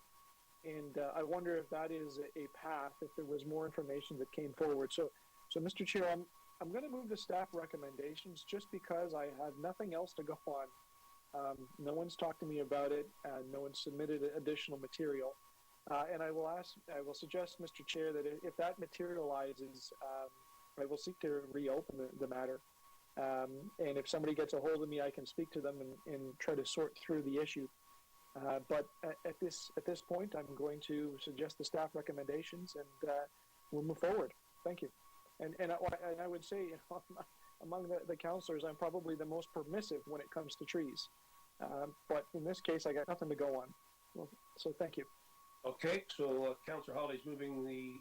And I wonder if that is a path, if there was more information that came forward. So Mr. Chair, I'm going to move the staff recommendations just because I have nothing else to go on. No one's talked to me about it. No one submitted additional material. And I will suggest, Mr. Chair, that if that materializes, I will seek to reopen the matter. And if somebody gets a hold of me, I can speak to them and try to sort through the issue. But at this point, I'm going to suggest the staff recommendations, and we'll move forward. Thank you. And I would say, among the councillors, I'm probably the most permissive when it comes to trees. But in this case, I got nothing to go on. Well, so thank you. Okay, so Councillor Holiday's moving the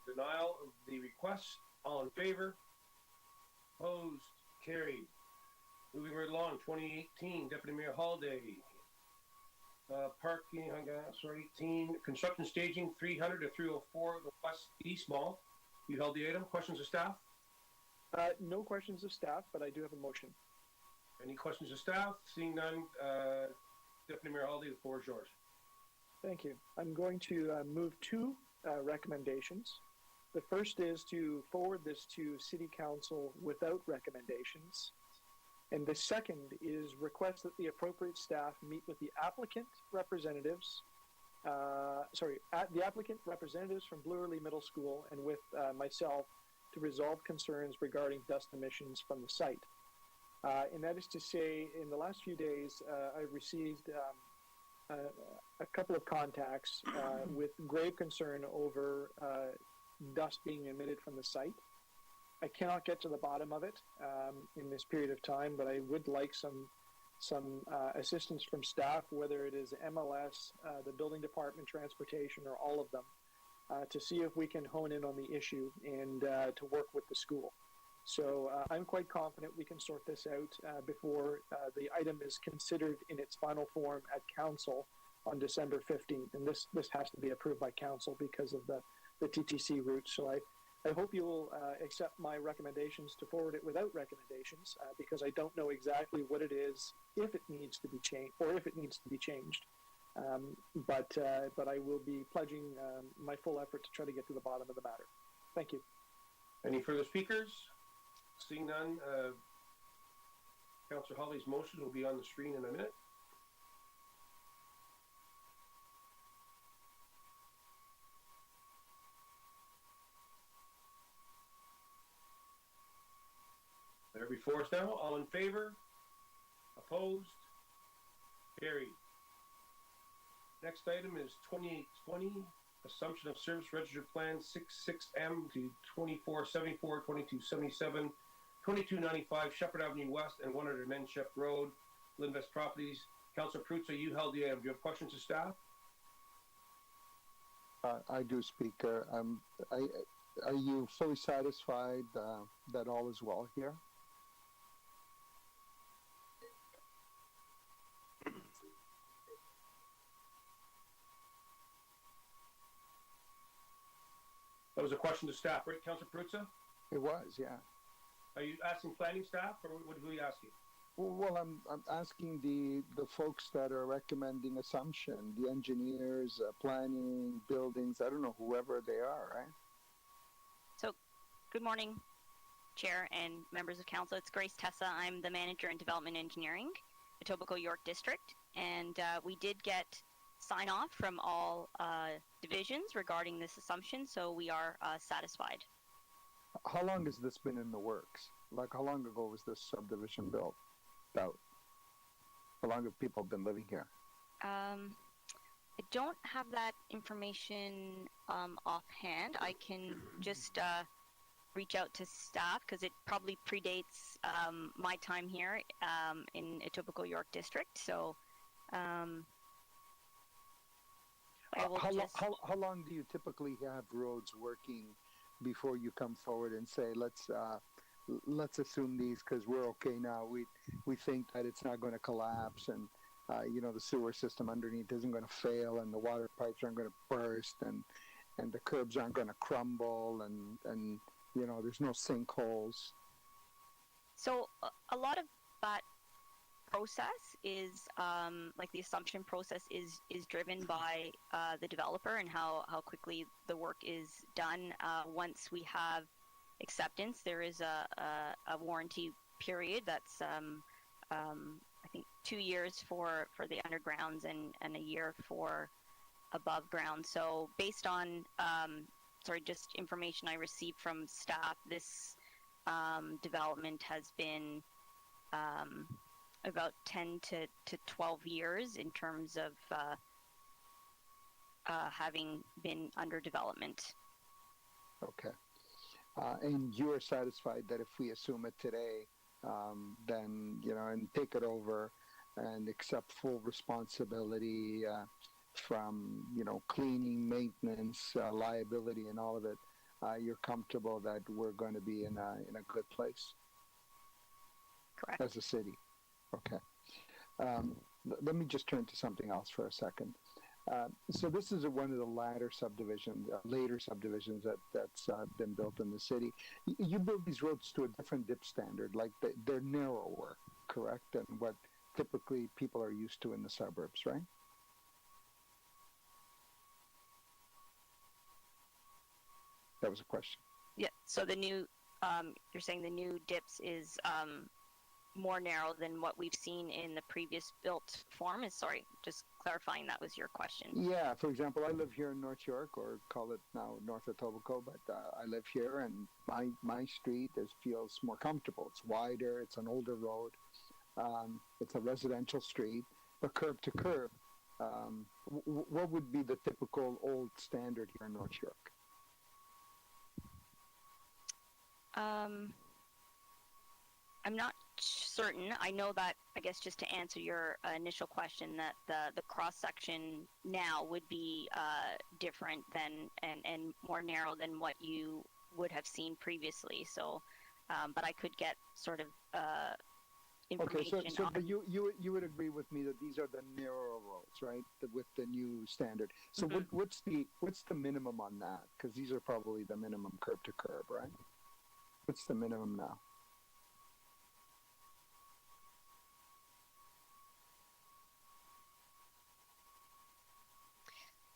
denial of the request. All in favor? Opposed? Carried. Moving right along, 2018, Deputy Mayor Holiday. Parking, 18, construction staging 300 to 304, the West East Mall. You held the item. Questions of staff? No questions of staff, but I do have a motion. Any questions of staff? Seeing none, Deputy Mayor Holiday, the floor is yours. Thank you. I'm going to move 2 recommendations. The first is to forward this to City Council without recommendations. And the second is request that the appropriate staff meet with the applicant representatives, the applicant representatives from Bloorley Middle School and with myself to resolve concerns regarding dust emissions from the site. And that is to say, in the last few days, I've received a couple of contacts with grave concern over dust being emitted from the site. I cannot get to the bottom of it in this period of time, but I would like some assistance from staff, whether it is MLS, the building department, transportation, or all of them, to see if we can hone in on the issue and to work with the school. So I'm quite confident we can sort this out before the item is considered in its final form at council on December 15th. And this has to be approved by council because of the TTC route. So I hope you will accept my recommendations to forward it without recommendations because I don't know exactly what it is, if it needs to be changed, or if it needs to be changed. But I will be pledging my full effort to try to get to the bottom of the matter. Thank you. Any further speakers? Seeing none, Councillor Holly's motion will be on the screen in a minute. There before us now, all in favor? Opposed? Carried. Next item is 2820, Assumption of Service Register Plan 66M to 2474, 2277, 2295 Sheppard Avenue West and 100 Mainshep Road, Lindvest Properties. Councillor Pritchard, you held the item. Do you have questions to staff? I do, Speaker. Are you fully satisfied that all is well here? That was a question to staff, right, Councillor Pritchard? It was, yeah. Are you asking planning staff, or what are we asking? Well, I'm asking the folks that are recommending assumption, the engineers, planning, buildings, I don't know, whoever they are, right? So, good morning, Chair and members of Council. It's Grace Tessa. I'm the Manager in Development Engineering, Etobicoke York District, and we did get sign off from all divisions regarding this assumption, so we are satisfied. How long has this been in the works? Like, how long ago was this subdivision built? About how long have people been living here? I don't have that information offhand. I can just reach out to staff because it probably predates my time here in Etobicoke York District. So how long do you typically have roads working before you come forward and say, let's assume these because we're okay now. We think that it's not going to collapse, and the sewer system underneath isn't going to fail, and the water pipes aren't going to burst, and the curbs aren't going to crumble, and there's no sinkholes. So a lot of that process is like the assumption process is driven by the developer and how quickly the work is done. Once we have acceptance, there is a warranty period that's I think 2 years for the undergrounds and a year for above ground. So based on just information I received from staff, this development has been about 10 to 12 years in terms of having been under development. Okay. And you are satisfied that if we assume it today, then, and take it over and accept full responsibility from, cleaning, maintenance, liability, and all of it, you're comfortable that we're going to be in a good place? Correct. As a city. Okay. Let me just turn to something else for a second. So this is one of the later subdivisions that's been built in the city. You build these roads to a different dip standard, like they're narrower, correct, than what typically people are used to in the suburbs, right? That was a question. Yeah, so the new, you're saying the new dips is more narrow than what we've seen in the previous built form? Sorry, just clarifying that was your question. Yeah, for example, I live here in North York, or call it now North Etobicoke, but I live here, and my street feels more comfortable. It's wider, it's an older road, it's a residential street, but curb to curb. What would be the typical old standard here in North York? I'm not certain. I know that, I guess, just to answer your initial question, that the cross section now would be different than and more narrow than what you would have seen previously. So but I could get sort of Okay, information so on. but you would agree with me that these are the narrower roads, right? With the new standard. So what's the minimum on that? Because these are probably the minimum curb to curb, right? What's the minimum now?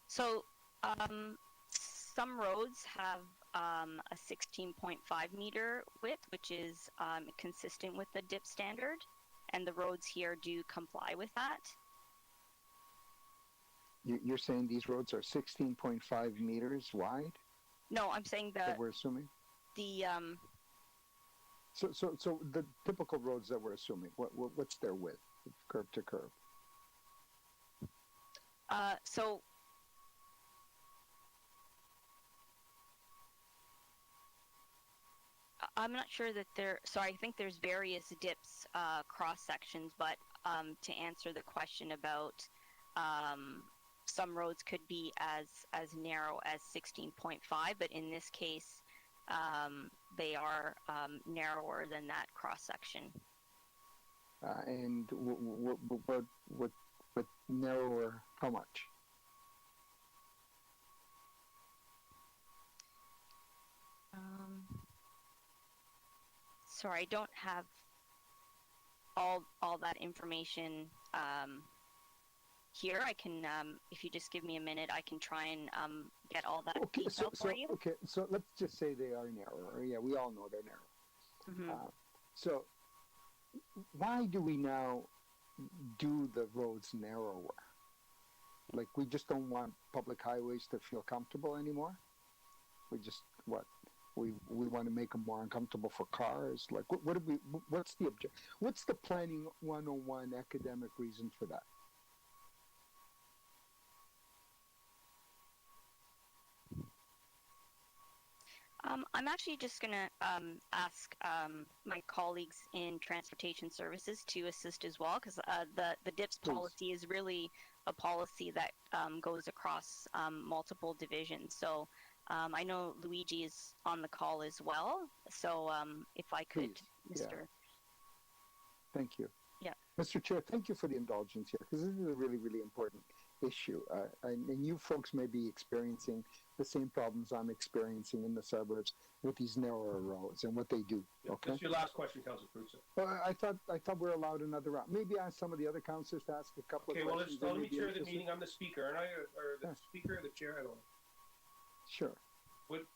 So some roads have a 16.5 meter width, which is consistent with the DIP standard, and the roads here do comply with that. You're saying these roads are 16.5 meters wide? No, I'm saying that we're assuming? the So the typical roads that we're assuming, what's their width, curb to curb? so I'm not sure that so I think there's various dips cross sections, but to answer the question about some roads could be as narrow as 16.5, but in this case they are narrower than that cross section. And what narrower, how much? Sorry, I don't have all that information here. I can, if you just give me a minute, I can try and get all that detail for you. Okay, so let's just say they are narrower. Yeah, we all know they're narrow. So why do we now do the roads narrower? Like, we just don't want public highways to feel comfortable anymore? We just, we want to make them more uncomfortable for cars? Like, what's the what's the Planning 101 academic reason for that? I'm actually just going to ask my colleagues in transportation services to assist as well, because the DIPS policy is really a policy that goes across multiple divisions. So I know Luigi is on the call as well. So if I could, Please. Mr. Thank you. Yeah. Mr. Chair, thank you for the indulgence here, because this is a really, really important issue. And you folks may be experiencing the same problems I'm experiencing in the suburbs with these narrower roads and what they do. Okay. That's your last question, Councillor Pritchard. I thought we're allowed another round. Maybe ask some of the other councillors to ask a couple of questions. Okay, well, let me chair the meeting. I'm the speaker, aren't I? Or the speaker, the chair? I don't know. Sure.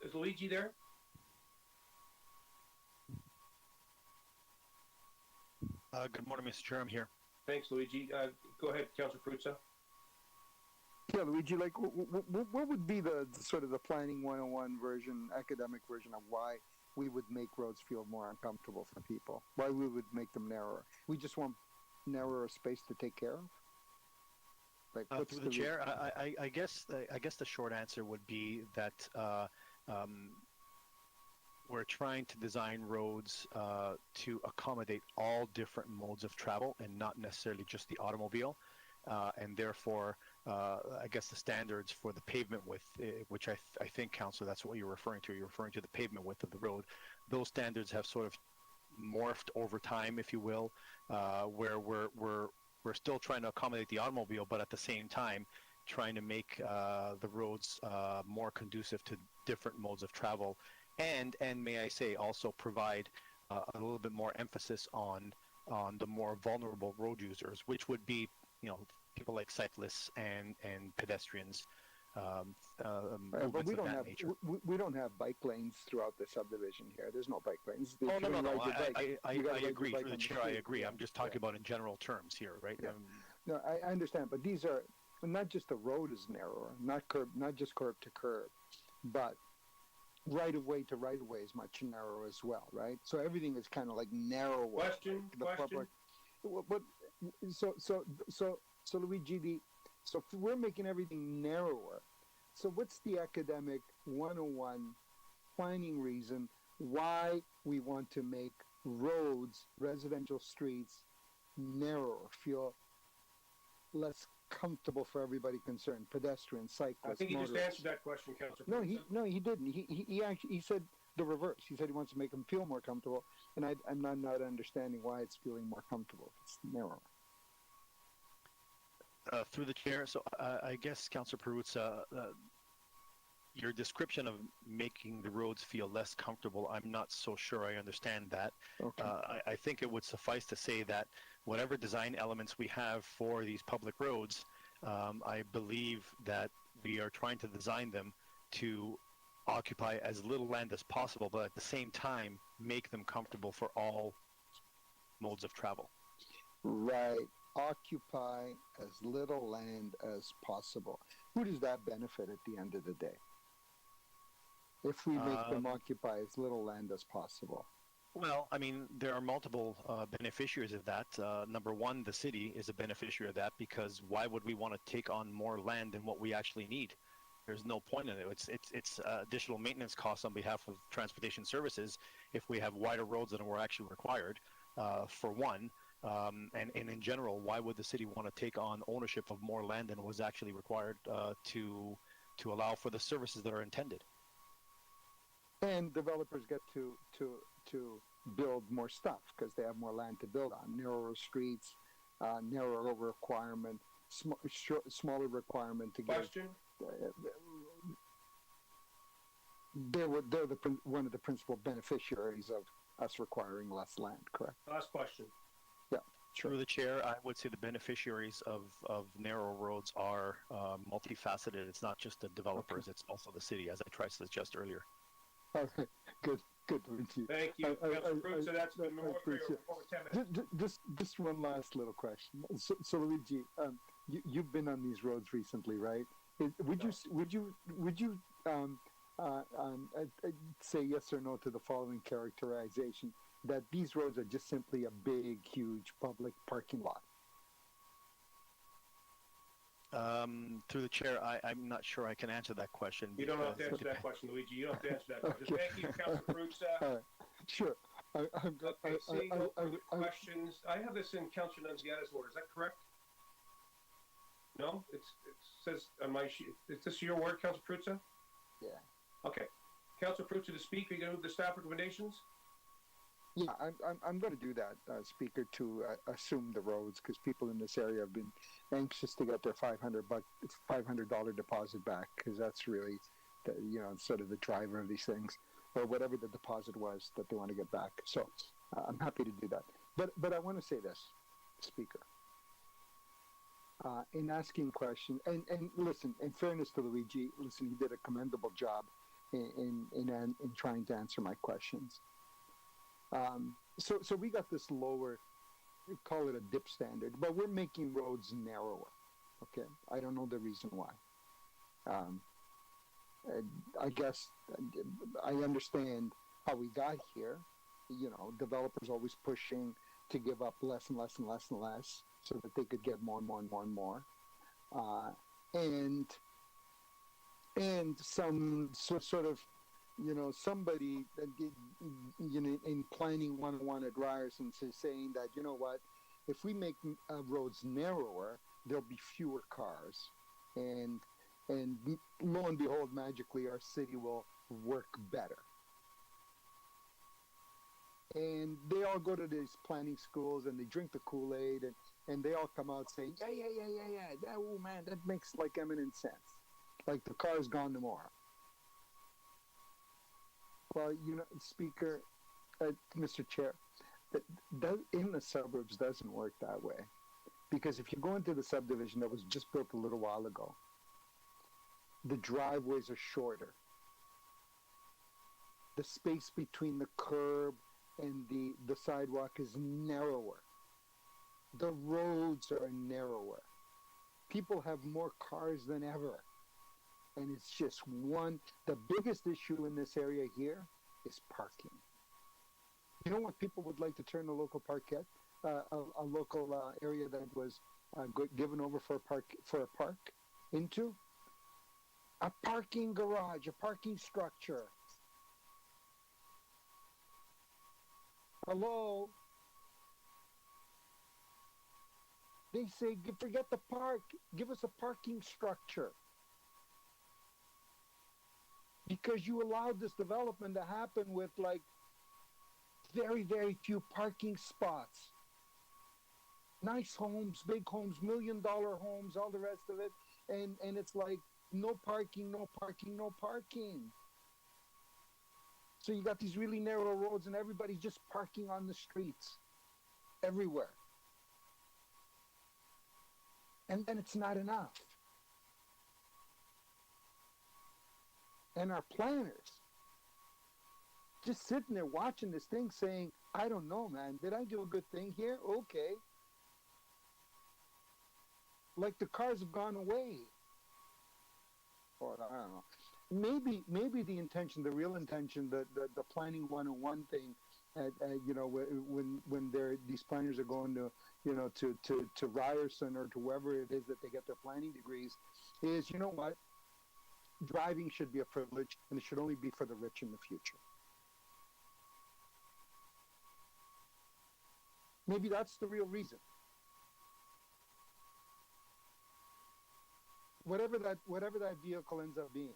Is Luigi there? Good morning, Mr. Chair. I'm here. Thanks, Luigi. Go ahead, Councillor Pritchard. Yeah, Luigi, like, what would be the sort of the Planning 101 version, academic version of why we would make roads feel more uncomfortable for people? Why we would make them narrower? We just want narrower space to take care of? Like, what's through the chair, I guess the short answer would be that we're trying to design roads to accommodate all different modes of travel and not necessarily just the automobile. And therefore, I guess the standards for the pavement width, which I think, Councillor, that's what you're referring to. You're referring to the pavement width of the road. Those standards have sort of morphed over time, if you will, where we're still trying to accommodate the automobile, but at the same time, trying to make the roads more conducive to different modes of travel, and may I say also provide a little bit more emphasis on the more vulnerable road users, which would be, people like cyclists and pedestrians. But we don't have bike lanes throughout the subdivision here. There's no bike lanes. Oh, no. I agree. Through the chair, I agree. I'm just talking about in general terms here, right? Yeah. No, I understand, but these are not just the road is narrower, not just curb to curb, but right of way to right of way is much narrower as well, right? So everything is kind of like narrower. Question. Public. But so Luigi, so if we're making everything narrower, so what's the academic 101 planning reason why we want to make roads, residential streets, narrower, feel less comfortable for everybody concerned, pedestrians, cyclists, I think he motorists? just answered that question, Councillor. No, he didn't. He actually said the reverse. He said he wants to make them feel more comfortable, and I'm not understanding why it's feeling more comfortable if it's narrower. Through the chair, so I guess, Councillor Perruzza, your description of making the roads feel less comfortable, I'm not so sure I understand that. Okay. I think it would suffice to say that whatever design elements we have for these public roads, I believe that we are trying to design them to occupy as little land as possible, but at the same time make them comfortable for all modes of travel. Right. Occupy as little land as possible. Who does that benefit at the end of the day? If we make them occupy as little land as possible. Well, I mean, there are multiple beneficiaries of that. Number one, the city is a beneficiary of that, because why would we want to take on more land than what we actually need? There's no point in it. It's additional maintenance costs on behalf of transportation services if we have wider roads than were actually required, for one. And in general, why would the city want to take on ownership of more land than was actually required to allow for the services that are intended? And developers get to build more stuff because they have more land to build on. Narrower streets, narrower requirement, smaller requirement to get. Question? They're one of the principal beneficiaries of us requiring less land, correct? Last question. Yeah, sure. Through the chair, I would say the beneficiaries of narrow roads are multifaceted. It's not just the developers, it's also the city, as I tried to suggest earlier. All right, good, Luigi. Thank you. So that's been more for over 10 minutes. Just one last little question. So Luigi, you've been on these roads recently, right? Would you say yes or no to the following characterization, that these roads are just simply a big, huge public parking lot? Through the chair, I'm not sure I can answer that question. You don't have to answer that question, Luigi. You don't have to answer that question. Okay. Thank you, Councillor Perruzza. All right. Sure. Seeing no further questions, I have this in Councillor Nunziata's order. Is that correct? No? It says on my sheet. Is this your word, Councillor Perruzza? Yeah. Okay. Councillor Perruzza to speak. Are you going to move the staff recommendations? Yeah, I'm going to do that, Speaker, to assume the roads, because people in this area have been anxious to get their $500 deposit back, because that's really, sort of the driver of these things, or whatever the deposit was that they want to get back. So I'm happy to do that. But I want to say this, Speaker. In asking questions, and listen, in fairness to Luigi, listen, he did a commendable job in trying to answer my questions. So we got this lower, we call it a dip standard, but we're making roads narrower. Okay, I don't know the reason why. I guess I understand how we got here. Developers always pushing to give up less and less and less and less, so that they could get more and more and more and more. And some sort of, somebody in planning 101 at Ryerson is saying that, you know what, if we make roads narrower, there'll be fewer cars. And lo and behold, magically, our city will work better. And they all go to these planning schools and they drink the Kool-Aid and they all come out saying, yeah. Oh man, that makes like eminent sense. Like the car's gone tomorrow. Well, Speaker, Mr. Chair, that in the suburbs doesn't work that way. Because if you go into the subdivision that was just built a little while ago, the driveways are shorter. The space between the curb and the sidewalk is narrower. The roads are narrower. People have more cars than ever. And it's just the biggest issue in this area here is parking. You know what people would like to turn a local parkette, a local area that was given over for a park into? A parking garage, a parking structure. Hello? They say, forget the park, give us a parking structure. because you allowed this development to happen with like very, very few parking spots. Nice homes, big homes, $1 million homes, all the rest of it. And it's like no parking, no parking, no parking. So you got these really narrow roads and everybody's just parking on the streets everywhere. And then it's not enough. And our planners just sitting there watching this thing saying, I don't know, man, did I do a good thing here? Okay. Like the cars have gone away. Or I don't know. Maybe the intention, the real intention, the planning 101 thing, you know, when these planners are going to, you know, to Ryerson or to wherever it is that they get their planning degrees, is, you know what? Driving should be a privilege, and it should only be for the rich in the future. Maybe that's the real reason. Whatever that vehicle ends up being.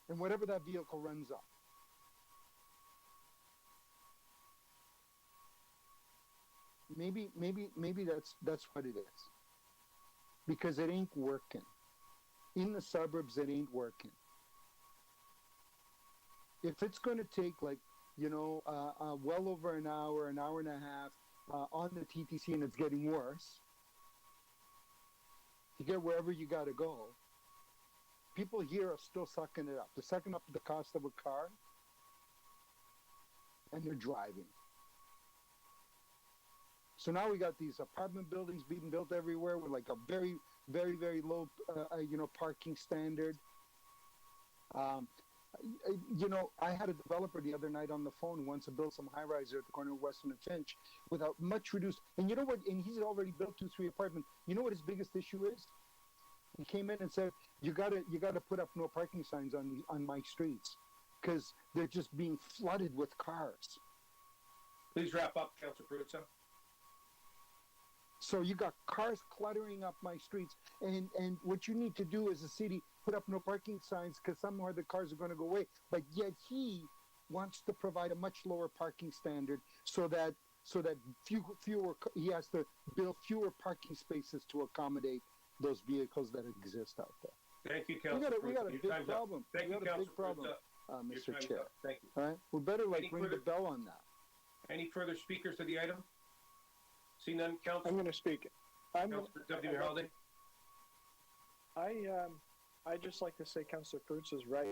And whatever that vehicle runs up. Maybe that's what it is. Because it ain't working. In the suburbs, it ain't working. If it's going to take, like, you know, well over an hour and a half on the TTC, and it's getting worse, to get wherever you got to go, people here are still sucking it up. They're sucking up the cost of a car, and they're driving. So now we got these apartment buildings being built everywhere with like a very, very, very low, you know, parking standard. You know, I had a developer the other night on the phone who wants to build some high-riser at the corner of Weston and Finch without much reduced. And you know what? And he's already built 2-3 apartments. You know what his biggest issue is? He came in and said, "You gotta put up no parking signs on my streets because they're just being flooded with cars." Please wrap up, Councillor Pritchard. So you got cars cluttering up my streets, and what you need to do as a city, put up no parking signs because somewhere the cars are going to go away. But yet he wants to provide a much lower parking standard so that fewer he has to build fewer parking spaces to accommodate those vehicles that exist out there. Thank you, Councillor. We got a big problem. Thank you, we got a big problem, Mr. Chair. Thank you. All right, we better ring the bell on that. Any further speakers to the item? See none, Councillor. I'm going to speak. Deputy Holiday. I just like to say Councillor Fruits is right.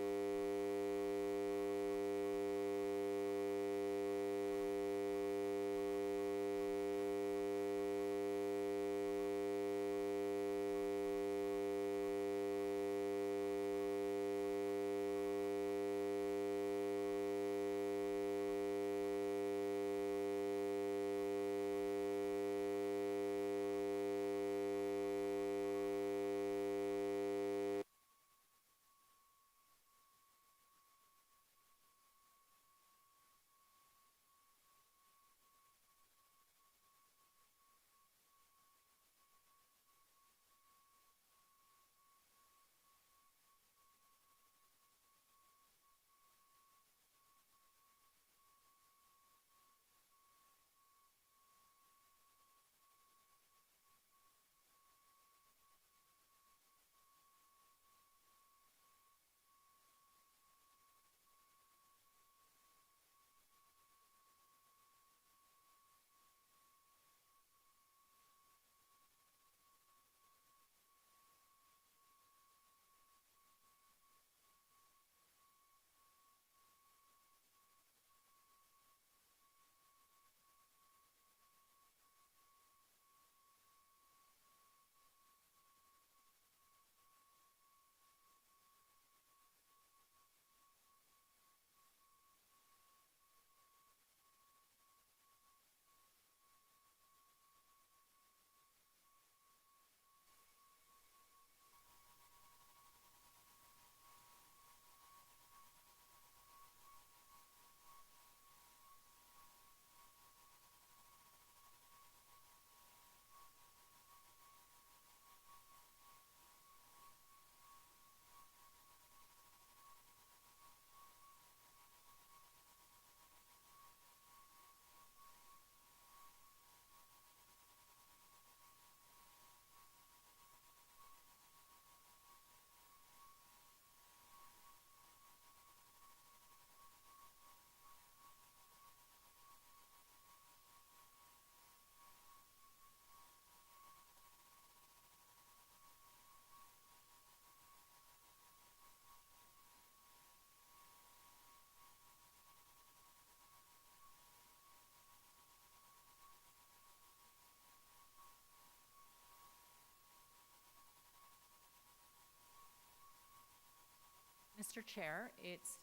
Mr. Chair, it's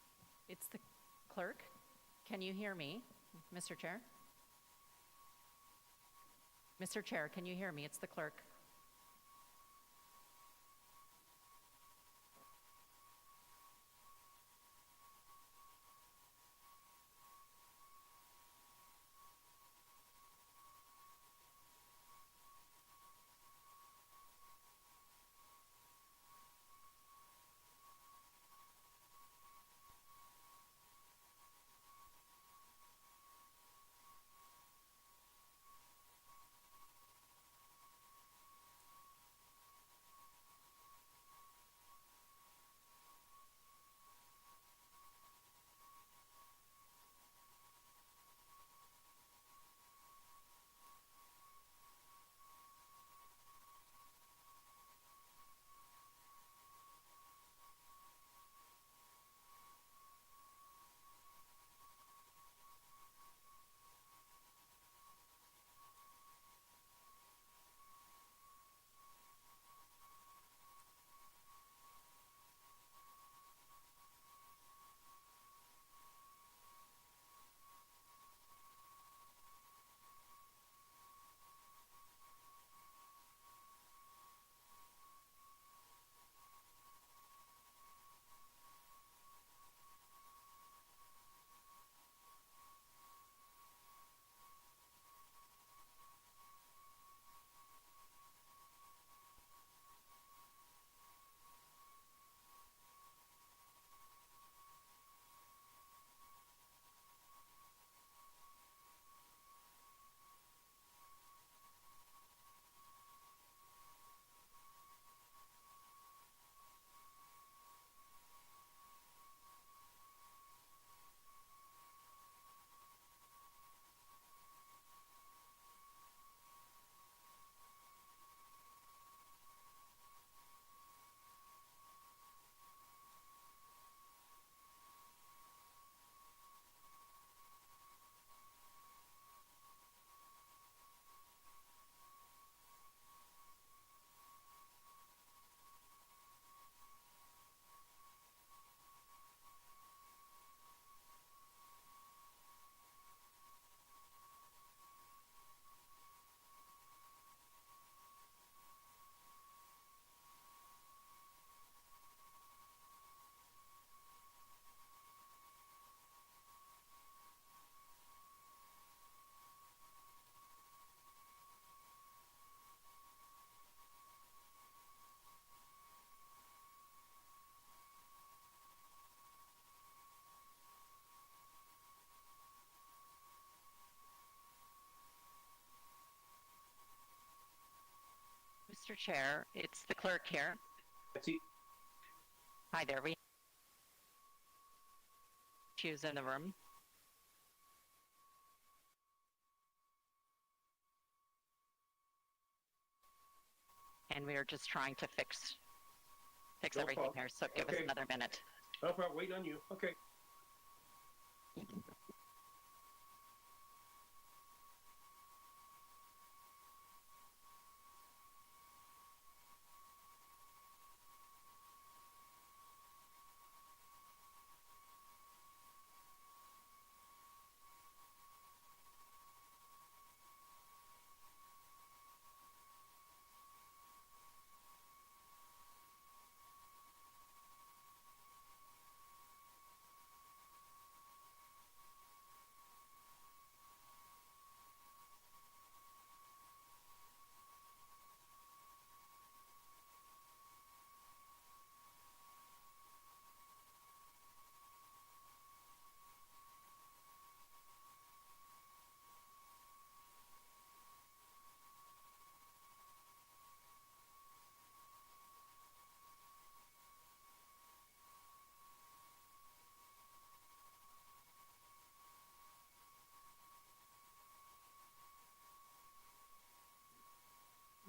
the clerk. Can you hear me, Mr. Chair? Mr. Chair, can you hear me? It's the clerk. Mr. Chair, it's the clerk here. Hi there. We have issues in the room. And we are just trying to fix No everything problem. here, so give us Okay. another minute. No problem. Wait on you. Okay.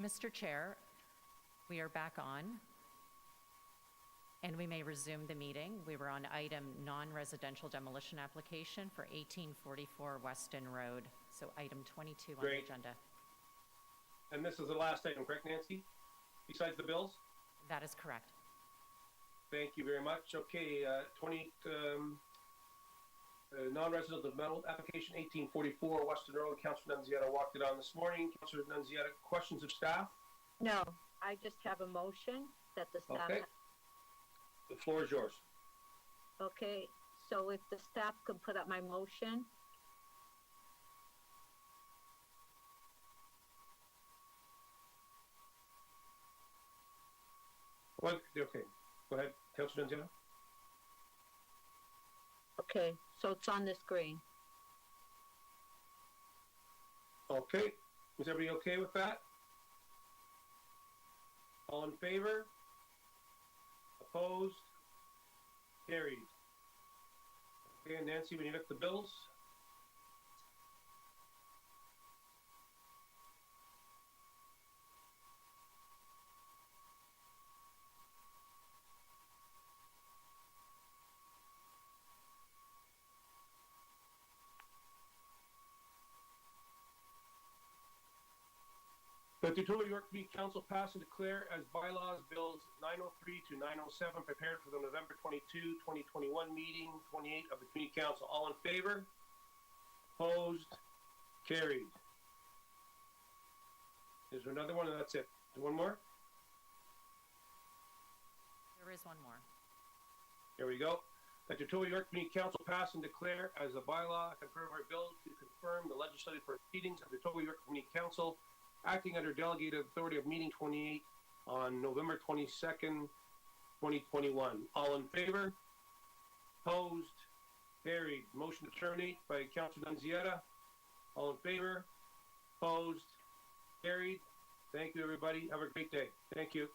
Mr. Chair, we are back on, and we may resume the meeting. We were on item non-residential demolition application for 1844 Weston Road, so item 22 on the Great. agenda. And this is the last item, correct, Nancy? Besides the bills? That is correct. Thank you very much. Okay, 20, non-resident development application 1844 Weston Road. Councillor Nunziata walked it on this morning. Councillor Nunziata, questions of staff? No, I just have a motion that the staff. Okay. The floor is yours. Okay, so if the staff could put up my motion. What? Okay, go ahead, Councillor Nunziata. Okay, so it's on the screen. Okay, is everybody okay with that? All in favor? Opposed? Carried. Okay, Nancy, when you look at the bills? The Statutory York Community Council passed and declare as bylaws bills 903 to 907 prepared for the November 22, 2021 meeting 28 of the Community Council. All in favor? Opposed? Carried. Is there another one? And that's it. One more? There is one more. There we go. The Statutory York Community Council passed and declare as a bylaw a confirmatory bill to confirm the legislative proceedings of the Statutory York Community Council acting under delegated authority of meeting 28 on November 22nd, 2021. All in favor? Opposed? Carried. Motion to terminate by Councillor Nunziata. All in favor? Opposed? Carried. Thank you, everybody. Have a great day. Thank you.